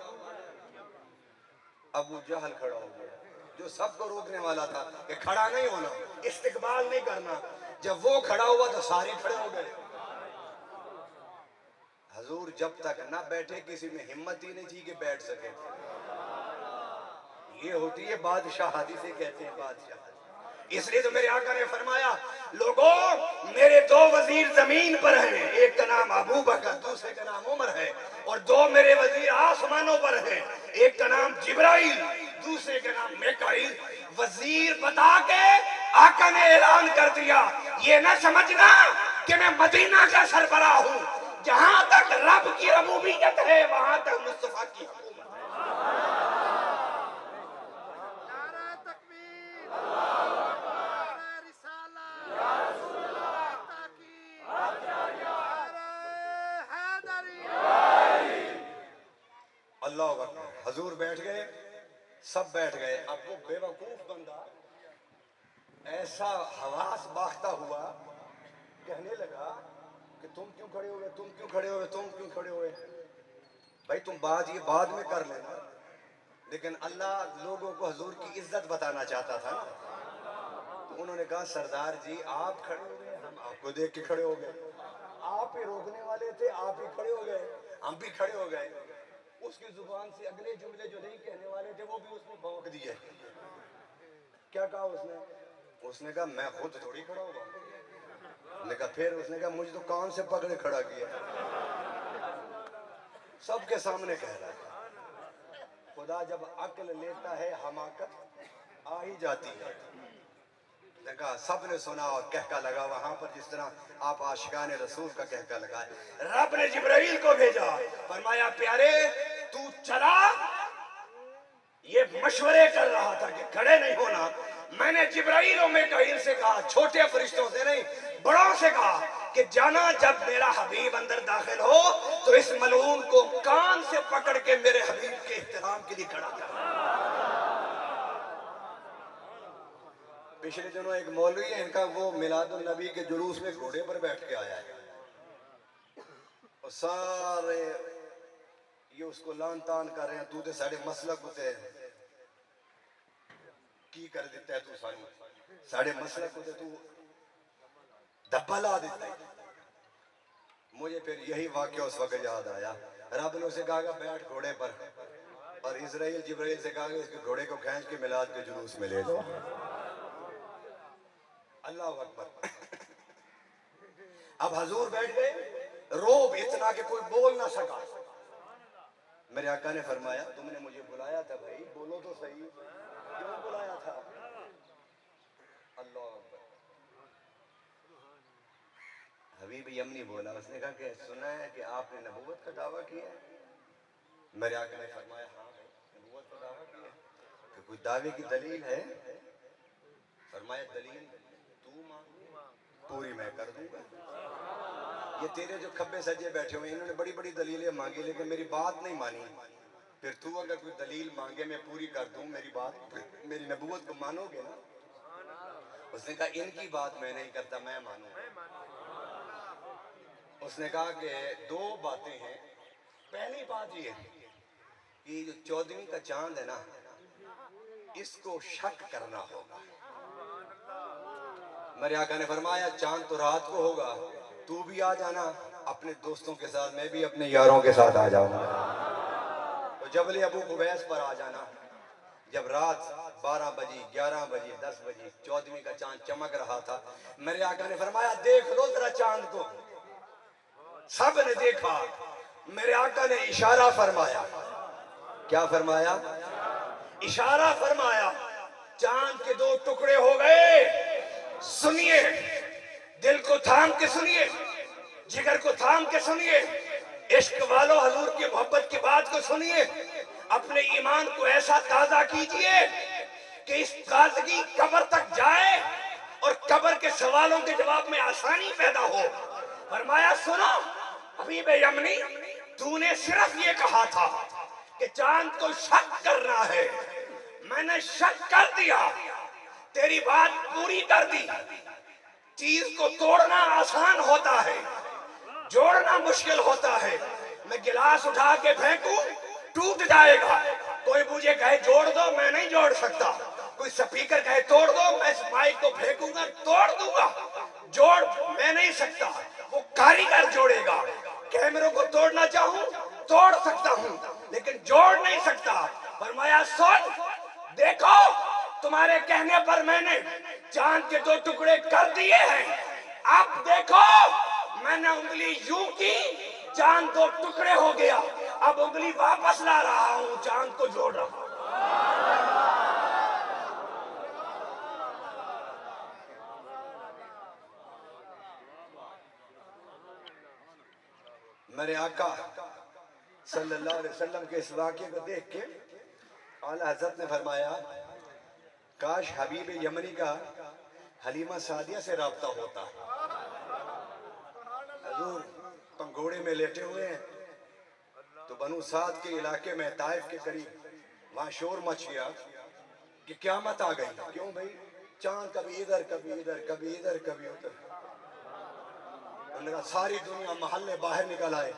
अबू जहल खड़ा हो गया, जो सबको रोकने वाला था कि खड़ा नहीं होना, इस्तिकबाल नहीं करना। जब वो खड़ा हुआ तो सारे खड़े हो गए। हजूर जब तक ना बैठे किसी में हिम्मत ही नहीं थी कि बैठ सके। ये होती है बादशाह, से कहते हैं बादशाह। इसलिए तो मेरे आका ने फरमाया लोगों मेरे दो वजीर जमीन पर हैं, एक का नाम अबू बकर, दूसरे का नाम उमर है, और दो मेरे वजीर आसमानों पर हैं, एक का नाम जिब्राइल, दूसरे का नाम मिकाईल। वजीर बता के आका ने ऐलान कर दिया ये ना समझना कि मैं मदीना का सरबराह हूँ, जहां तक रब की रबूबियत है वहां तक मुस्तफा की हुकूमत है। अल्लाह अकबर। हजूर बैठ गए, सब बैठ गए। अब वो बेवकूफ बंदा ऐसा हवास बाख्ता हुआ, कहने लगा कि तुम क्यों खड़े हुए, तुम क्यों खड़े हुए, तुम क्यों खड़े हुए? भाई तुम बात ये बाद में कर लेना, लेकिन अल्लाह लोगों को हजूर की इज्जत बताना चाहता था ना। तो उन्होंने कहा सरदार जी आप खड़े हो गए, हम आपको देख के खड़े हो गए। आप ही रोकने वाले थे, आप ही खड़े हो गए, हम भी खड़े हो गए। उसकी जुबान से अगले जुमले जो नहीं कहने वाले थे वो भी उसने भौंक दिए। क्या कहा उसने? उसने कहा मैं खुद थोड़ी खड़ा हुआ। उसने कहा फिर? उसने कहा मुझे तो कान से पकड़े खड़ा किया। सबके सामने कह रहा है। खुदा जब अक्ल लेता है हमाकत आ ही जाती है। देखा सबने सुना और कहका लगा वहां पर, जिस तरह आप आशिकान रसूल का कहका लगाए। रब ने जिब्राइल को भेजा, फरमाया प्यारे तू चला। ये मशवरे कर रहा था कि खड़े नहीं होना। मैंने जिब्राइल और मिकाईल से कहा, छोटे फरिश्तों से नहीं बड़ों से कहा कि जाना जब मेरा हबीब अंदर दाखिल हो तो इस मलऊन को कान से पकड़ के मेरे हबीब के एहतराम के लिए खड़ा कर। पिछले दिनों एक मौलवी है, इनका वो मिलादुन नबी के जुलूस में घोड़े पर बैठ के आया है, और सारे ये उसको लान तान कर रहे हैं, तू तो साढ़े मसलक होते की कर देता है, तू साढ़े मसलक होते तू धब्बा ला देता है। मुझे फिर यही वाक्य उस वक्त याद आया। रब ने उसे कहा बैठ घोड़े पर, और इजराइल जिब्राइल से कहा इसके घोड़े को खींच के मिलाद के जुलूस में ले जाओ। अल्लाह अकबर। अब हजूर बैठ गए, रोब इतना कि कोई बोल ना सका। मेरे आका ने फरमाया तुमने मुझे बुलाया था भाई, बोलो तो सही, क्यों बुलाया था? अल्लाह अकबर। हबीब यमनी बोला, उसने कहा कि सुना है कि आपने नबूवत का दावा किया है। मेरे आका ने फरमाया हाँ भाई, नबूवत का दावा किया है। कि कोई दावे की दलील है? फरमाया दलील तू मांग, पूरी मैं कर दूंगा। ये तेरे जो खब्बे सज्जे बैठे हुए इन्होंने बड़ी बड़ी दलीलें मांगी लेकिन मेरी बात नहीं मानी। फिर तू अगर कोई दलील मांगे मैं पूरी कर दूं, मेरी बात, मेरी नबूवत को मानोगे ना? उसने कहा इनकी बात मैं नहीं करता, मैं मानूं। उसने कहा कि दो बातें हैं। पहली बात ये कि जो 14वीं का चांद है ना, इसको शक करना होगा। मेरे आका ने फरमाया चांद तो रात को होगा, तू भी आ जाना अपने दोस्तों के साथ, मैं भी अपने यारों के साथ आ जाऊंगा। तो जबल अबू कुबैस पर आ जाना। जब रात 12 बजी, 11 बजी, 10 बजी 14वीं का चांद चमक रहा था, मेरे आका ने फरमाया देख लो जरा चांद को। सब ने देखा। मेरे आका ने इशारा फरमाया। क्या फरमाया? इशारा फरमाया। चांद के दो टुकड़े हो गए। सुनिए, दिल को थाम के सुनिए, जिगर को थाम के सुनिए, इश्क वालों हजूर की मोहब्बत की बात को सुनिए। अपने ईमान को ऐसा ताजा कीजिए कि इस ताजगी कब्र तक जाए और कब्र के सवालों के जवाब में आसानी पैदा हो। फरमाया सुनो हबीब यमनी, तूने सिर्फ ये कहा था कि चांद को शक करना है, मैंने शक कर दिया, तेरी बात पूरी कर दी। चीज को तोड़ना आसान होता है, जोड़ना मुश्किल होता है। मैं गिलास उठा के फेंकूं टूट जाएगा, कोई मुझे कहे जोड़ दो मैं नहीं जोड़ सकता, कोई स्पीकर कहे तोड़ दो मैं इस माइक को फेंकूंगा तोड़ दूंगा, जोड़ मैं नहीं सकता, वो कारीगर जोड़ेगा। कैमरों को तोड़ना चाहूं तोड़ सकता हूं लेकिन जोड़ नहीं सकता। फरमाया सुन, देखो तुम्हारे कहने पर मैंने चांद के दो टुकड़े कर दिए हैं, अब देखो मैंने उंगली यूं की, चांद दो टुकड़े हो गया, अब उंगली वापस ला रहा हूं, चांद को जोड़ रहा हूं। मेरे आका सल्लल्लाहु अलैहि वसल्लम के इस वाक़े को देख के आला हज़रत ने फरमाया काश हबीब यमनी का हलीमा सादिया से राब्ता होता। हजूर पंघोड़े में लेटे हुए हैं तो बनु साद के इलाके में ताइफ के करीब वहां शोर मच गया कि क़यामत आ गई। क्यों भाई? चांद कभी इधर कभी इधर कभी इधर कभी उधर। उन्होंने कहा सारी दुनिया महल्ले बाहर निकल आए,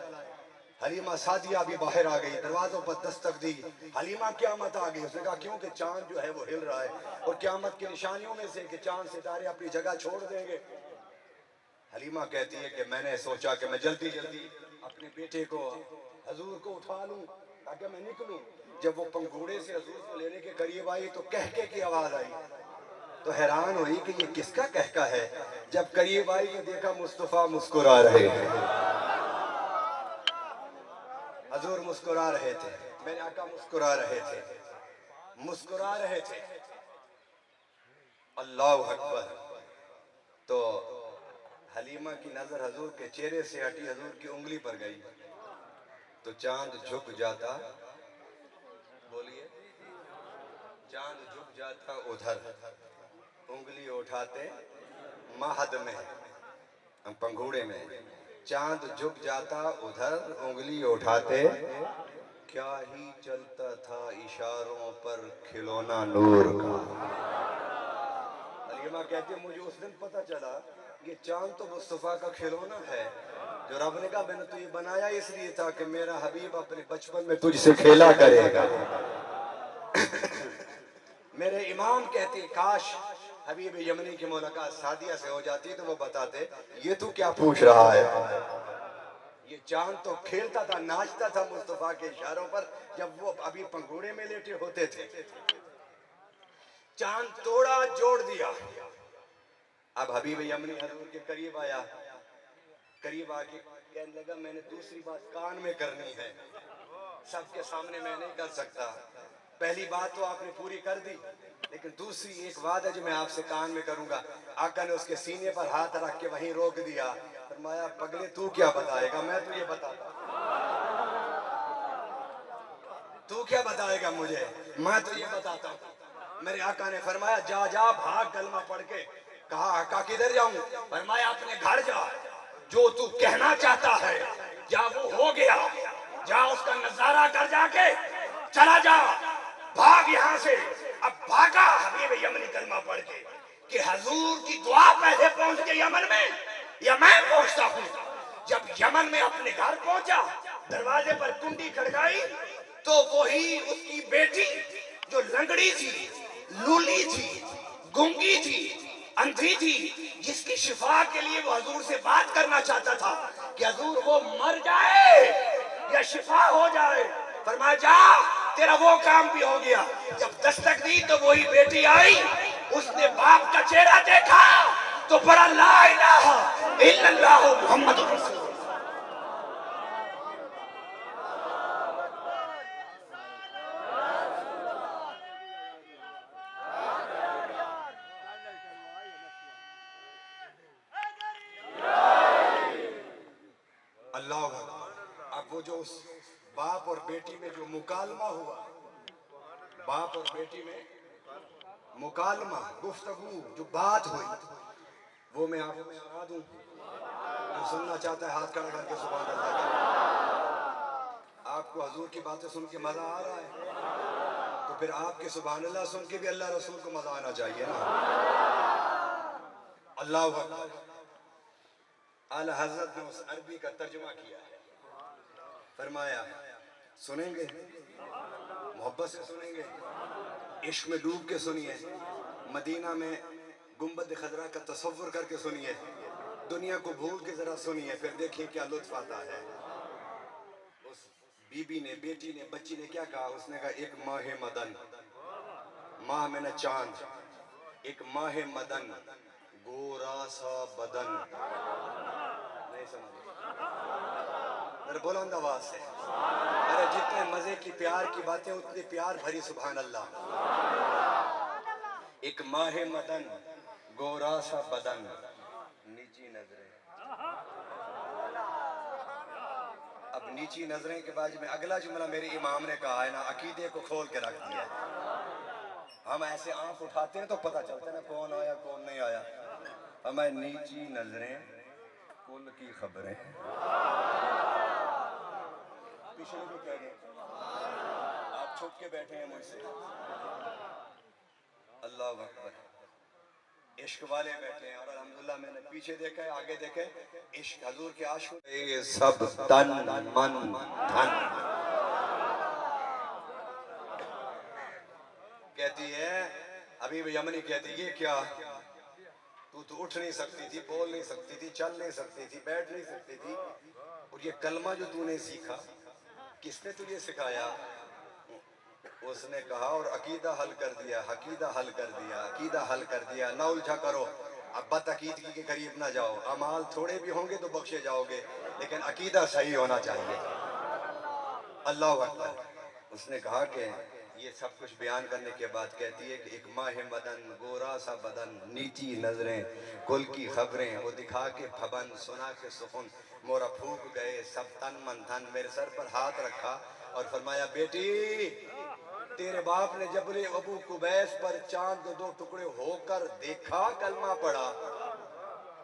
हलीमा सादिया भी बाहर आ गई, दरवाजों पर दस्तक दी, हलीमा क़यामत आ गई। उसने कहा क्यों? कि चांद जो है वो हिल रहा है और क़यामत की निशानियों में से कि चांद सितारे अपनी जगह छोड़ देंगे। हलीमा कहती है कि मैंने सोचा कि मैं जल्दी जल्दी अपने बेटे को हजूर को उठा लूं ताकि मैं निकलूं। जब वो पंघूड़े से हजूर को लेने के करीब आई तो कहके की आवाज आई, तो हैरान हुई कि ये किसका कहका है। जब करीब आई तो देखा मुस्तफा मुस्कुरा रहे हैं, हजूर मुस्कुरा रहे थे, मेरे आका मुस्कुरा रहे थे, मुस्कुरा रहे थे। अल्लाह अकबर। तो हलीमा की नजर हजूर के चेहरे से हटी, हजूर की उंगली पर गई तो चांद झुक जाता। बोलिए, चांद झुक जाता उधर, उंगली उठाते महद में, पंघूड़े में। चांद झुक जाता उधर, उंगली उठाते, क्या ही चलता था इशारों पर खिलौना नूर का। हलीमा कहती है मुझे उस दिन पता चला ये चांद तो मुस्तफा का खिलौना है जो रब ने कहा मैंने तुझे बनाया इसलिए था कि मेरा हबीब अपने बचपन में तुझसे खेला करेगा। मेरे इमाम कहते काश हबीब यमनी की मुलाकात सादिया से हो जाती तो वो बताते ये तू क्या पूछ रहा है। ये चांद तो खेलता था, नाचता था मुस्तफा के इशारों पर जब वो अभी पंघूड़े में लेटे होते थे। चांद तोड़ा जोड़ दिया। अब हबीब यमनी हजूर के करीब आया करीब आके कहने लगा मैंने दूसरी बात कान में करनी है, सबके सामने मैं नहीं कर सकता। पहली बात तो आपने पूरी कर दी, लेकिन दूसरी एक बात है जो मैं आपसे कान में करूंगा। आका ने उसके सीने पर हाथ रख के वहीं रोक दिया। फरमाया पगले तू क्या बताएगा, मैं तुझे बताता। तू क्या बताएगा मुझे, मैं तुझे बताता हूँ। मेरे आका ने फरमाया जा जा भाग कलमा पढ़ के। कहा आका किधर जाऊं? फरमाया अपने घर जा, जो तू कहना चाहता है या वो हो गया, जा उसका नजारा कर जाके चला जा, भाग यहां से। अब भागा हबीब यमनी कलमा पढ़ के कि हजूर की दुआ पहले पहुंच गई यमन में या मैं पहुंचता हूं। जब यमन में अपने घर पहुंचा, दरवाजे पर कुंडी खड़काई तो वही उसकी बेटी जो लंगड़ी थी, लूली थी, गूंगी थी, अंधी थी, जिसकी शिफा के लिए वो हजूर से बात करना चाहता था कि हजूर वो मर जाए या शिफा हो जाए। फरमाया जा तेरा वो काम भी हो गया। जब दस्तक दी तो वही बेटी आई, उसने बाप का चेहरा देखा तो बड़ा ला इलाहा इल्लल्लाह मुहम्मद रसूलुल्लाह। अल्लाह। अब वो जो उस बाप और बेटी में जो मुकालमा हुआ, बाप और बेटी में मुकालमा गुफ्तगू जो बात हुई, वो मैं आपको सुना दूं। जो सुनना चाहता है हाथ खड़ा करके सुभान अल्लाह कहे। आपको हजूर की बातें सुन के मजा आ रहा है तो फिर आपके सुभान अल्लाह सुन के भी अल्लाह रसूल को मजा आना चाहिए ना। अल्लाह अकबर। आला हजरत ने उस अरबी का तर्जुमा किया है। फरमाया सुनेंगे, मोहब्बत से सुनेंगे, इश्क में डूब के सुनिए, मदीना में गुंबद खजरा का तसव्वुर करके सुनिए, दुनिया को भूल के जरा सुनिए, फिर देखिए क्या लुत्फ आता है। उस बीबी ने, बेटी ने, बच्ची ने क्या कहा? उसने कहा एक माह मदन, माह में न चांद, एक माह मदन गोरा सा बदन। नहीं समझे? मेरे बुलंद आवाज से, अरे जितने मजे की प्यार की बातें उतनी प्यार भरी सुभान अल्लाह। एक माह मदन गोरा सा बदन, नीची नजरें। अब नीची नजरें के बाद में अगला जुमला मेरे इमाम ने कहा है ना, अकीदे को खोल के रख दिया है। हम ऐसे आंख उठाते हैं तो पता चलता है ना कौन आया कौन नहीं आया। हमें नीची नजरें कुल की खबरें। पिछले भी कह रहे आप छुप के बैठे हैं मुझसे। अल्लाह अकबर। इश्क वाले बैठे हैं और अल्हम्दुलिल्लाह मैंने पीछे देखा है आगे देखे, इश्क हजूर के आशिक ये सब तन मन धन। कहती है अभी यमनी कहती है क्या तू तो उठ नहीं सकती थी, बोल नहीं सकती थी, चल नहीं सकती थी, बैठ नहीं सकती थी, और ये कलमा जो तूने सीखा किसने तुझे सिखाया? उसने कहा और अकीदा हल कर दिया, अकीदा हल कर दिया, अकीदा हल कर दिया। ना उलझा करो, अब बदअकीदगी के करीब ना जाओ। अमाल थोड़े भी होंगे तो बख्शे जाओगे, लेकिन अकीदा सही होना चाहिए। अल्लाह अकबर। उसने कहा कि ये सब कुछ बयान करने के बाद कहती है कि एक माह मदन गोरा सा बदन, नीची नजरें कुल की खबरें, वो दिखा के फबन सुना के सुखुन, मोरा फूक गए सब तन मन धन। मेरे सर पर हाथ रखा और फरमाया बेटी तेरे बाप ने जबले अबू कुबैस पर चांद दो टुकड़े होकर देखा, कलमा पढ़ा,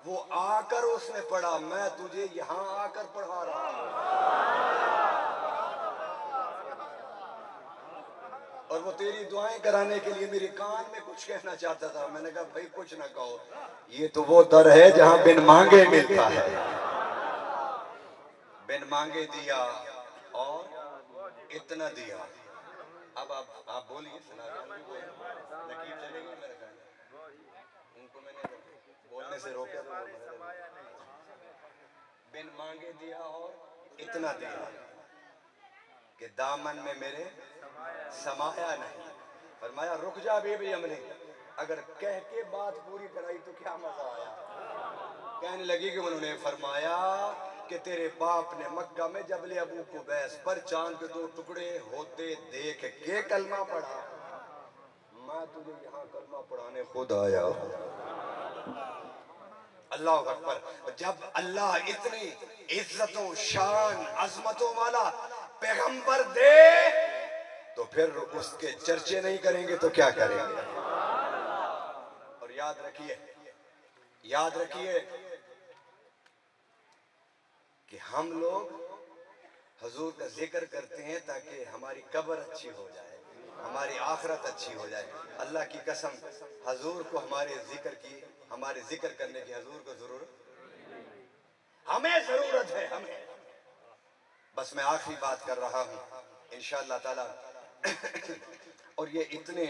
वो आकर उसने पढ़ा, मैं तुझे यहाँ आकर पढ़ा रहा हूं। और वो तेरी दुआएं कराने के लिए मेरे कान में कुछ कहना चाहता था। मैंने कहा भाई कुछ ना कहो, ये तो वो दर है जहां बिन मांगे मिलता है। बिन मांगे दिया और इतना दिया। अब आप बोलिए, नकीब चलेंगे मेरे ख्याल, उनको मैंने बोलने से रोका। बिन मांगे दिया और इतना दिया कि दामन में मेरे समाया नहीं। फरमाया रुक जा बेबी, हमने अगर कह के बात पूरी कराई तो क्या मजा आया। कहने लगी कि उन्होंने फरमाया कि तेरे बाप ने मक्का में जबल अबू कुबैस पर चांद के 2 टुकड़े होते देख के कलमा पढ़ा। मैं तुझे यहाँ कलमा पढ़ाने खुद आया हूँ। अल्लाह अकबर। जब अल्लाह इतनी इज्जतों शान अजमतों वाला पैगंबर दे तो फिर उसके चर्चे नहीं करेंगे तो क्या करेंगे। और याद रखिए कि हम लोग हुजूर का जिक्र करते हैं ताकि हमारी कब्र अच्छी हो जाए, हमारी आखिरत अच्छी हो जाए। अल्लाह की कसम हुजूर को हमारे जिक्र करने की हुजूर को हमें जरूरत है, हमें। बस मैं आखिरी बात कर रहा हूं इंशाअल्लाह ताला। और ये इतने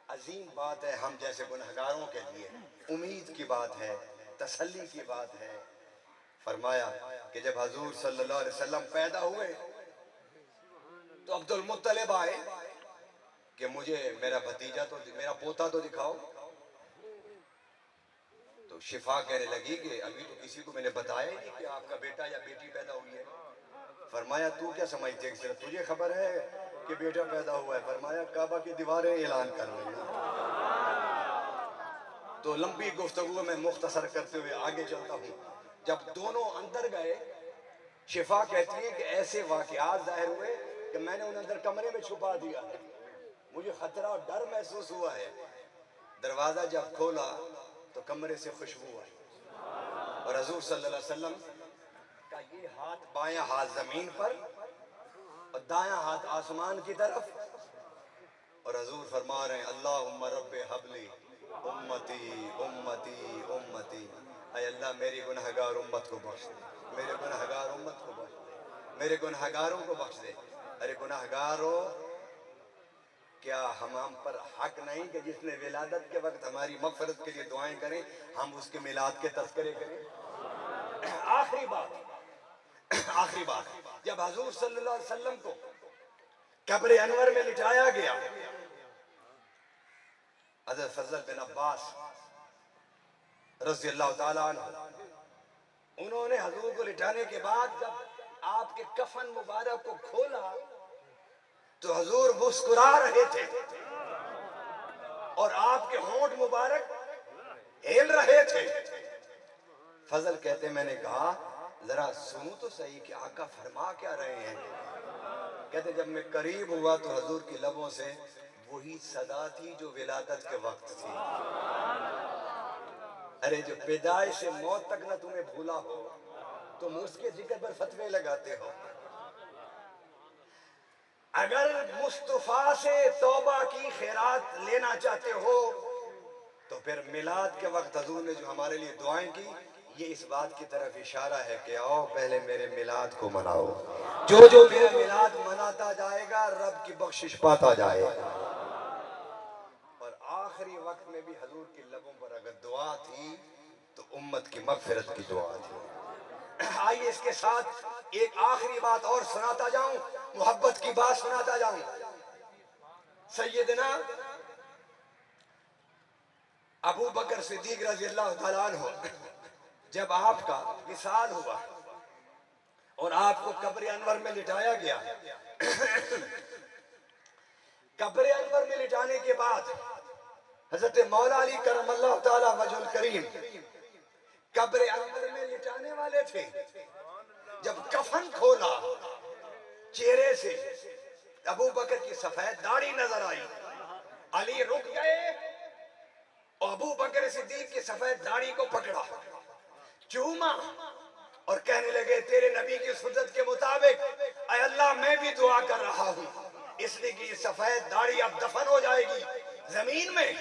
अजीम बात है हम जैसे गुनहगारों के लिए, उम्मीद की बात है, तसल्ली की बात है। फरमाया कि जब हुजूर सल्लल्लाहु अलैहि वसल्लम पैदा हुए तो अब्दुल मुत्तलिब आए कि मुझे मेरा पोता तो दिखाओ। तो शिफा कहने लगी कि अभी तो किसी को मैंने बताया ही नहीं कि आपका बेटा या बेटी पैदा हुई है। फरमाया तू क्या समझते हैं, सिर्फ तुझे खबर है कि बेटा पैदा हुआ है। फरमाया काबा की दीवारें ऐलान कर रही हैं। तो लंबी गुफ्तगू में मुख्तसर करते हुए आगे चलता हूँ। जब दोनों अंदर गए, शिफा कहती है कि ऐसे वाकयात जाहिर हुए कि मैंने उन्हें अंदर कमरे में छुपा दिया है। मुझे खतरा और डर महसूस हुआ है। दरवाजा जब खोला तो कमरे से खुशबू आई और हुजूर सल्लल्लाहु अलैहि वसल्लम का ये हाथ, बायां हाथ जमीन पर और दायां हाथ आसमान की तरफ, और हुजूर फरमा रहे हैं अल्लाहुम्मा रब्बे हबली उम्मती उम्मती उम्मती। ऐ अल्लाह मेरी गुनहगार उम्मत को बख्श दे, मेरे गुनहगार उम्मत को बख्श दे, मेरे गुनहगारों को बख्श दे। अरे गुनहगारों, क्या हम पर हक नहीं कि जिसने विलादत के वक्त हमारी मगफरत के लिए दुआएं करें, हम उसके मिलाद के तज़किरे करें। आखिरी बात, जब हुजूर सल्लल्लाहु अलैहि वसल्लम को कब्र अनवर में लिटाया गया, हज़रत फज़ल बिन अब्बास रज़ियल्लाहु ताला अन्हु, उन्होंने हुजूर को लिटाने के बाद जब आपके कफन मुबारक को खोला तो हुजूर मुस्कुरा रहे थे और आपके होंठ मुबारक हिल रहे थे। फजल कहते मैंने कहा जरा सुनो तो सही कि आका फरमा क्या रहे हैं। कहते जब मैं करीब हुआ तो हुजूर की लबों से वही सदा थी जो विलादत के वक्त थी। अरे जो पैदाइश से मौत तक ना तुम्हें भूला हो तुम उसके जिक्र पर फतवे लगाते हो। अगर मुस्तफा से तौबा की खैरात लेना चाहते हो तो फिर मिलाद के वक्त हुजूर ने जो हमारे लिए दुआएं की, ये इस बात की तरफ इशारा है कि आओ पहले मेरे मिलाद को मनाओ। जो मेरा मिलाद मनाता जाएगा रब की बख्शिश पाता जाएगा। और आखिरी वक्त में भी हुजूर की लबों पर अगर दुआ थी तो उम्मत की मगफिरत की दुआ थी। आइए इसके साथ एक आखिरी बात और सुनाता जाऊं, मोहब्बत की बात सुनाता जाऊं। सैयदना अबू बकर सिद्दीक रज़ियल्लाहु ताला अन्हु, जब आपका विसाल हुआ और आपको कब्र अनवर में लिटाया गया, कब्र अनवर में लिटाने के बाद हजरत मौला अली करमल्लाहु ताला वजहुल करीम कब्र अनवर में लिटाने वाले थे। जब कफन खोला चेहरे से अबू बकर की सफेद दाढ़ी नजर आई। अली रुक गए और अबू बकर सिद्दीक की सफेद दाढ़ी को पकड़ा, चूमा और कहने लगे तेरे नबी की सुन्नत के मुताबिक ऐ अल्लाह मैं भी दुआ कर रहा हूँ इसलिए कि सफेद दाढ़ी अब दफन हो जाएगी जमीन में।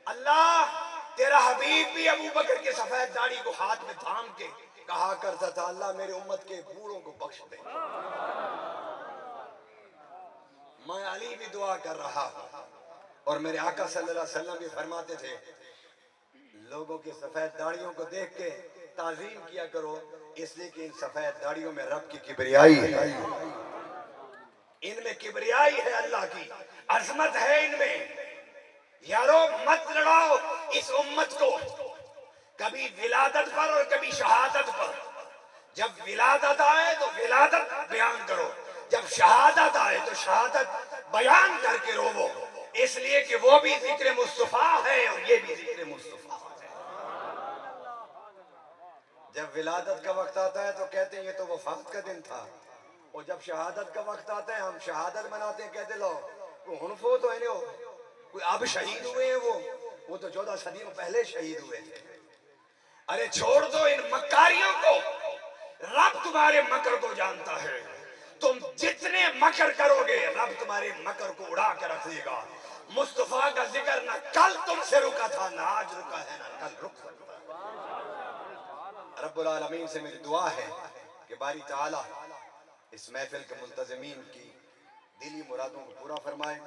अल्लाह तेरा हबीब भी अबू बकर के सफेद दाढ़ी को हाथ में थाम के कहा करता था अल्लाह मेरे उम्मत के बूढ़ों को बख्श दे। मैं अली भी दुआ कर रहा हूँ और मेरे आका सल्लल्लाहु अलैहि वसल्लम भी फरमाते थे लोगों की सफेद दाढ़ियों को देख के ताजीम किया करो इसलिए कि इन सफेद दाढ़ियों में रब की किबरियाई है, इनमें किबरियाई है, अल्लाह की अजमत है इनमें। यारो मत लड़ाओ इस उम्मत को कभी विलादत पर और कभी शहादत पर। जब विलादत आए तो विलादत बयान करो, जब शहादत आए तो शहादत बयान करके रोवो, इसलिए कि वो भी जिक्र मुस्तफा है और ये भी जिक्र मुस्तफा है। जब विलादत का वक्त आता है तो कहते हैं ये तो वफात का दिन था, और जब शहादत का वक्त आता है हम शहादत मनाते हैं, कहते लो वो हुनफो तो है नहीं, हो कोई अब शहीद हुए हैं, वो तो 14 सदियों पहले शहीद हुए थे। अरे छोड़ दो इन मकारियों को, रब तुम्हारे मकर को जानता है। तुम जितने मकर करोगे रब तुम्हारे मकर को उड़ा कर रख देगा। मुस्तफा का जिक्र ना कल तुमसे रुका था, ना आज रुका है, ना कल रुक सकता है। रब्बुल आलमीन से मेरी दुआ है कि बारी ताला इस महफिल के मुंतज़मीन की दिली मुरादों को पूरा फरमाए।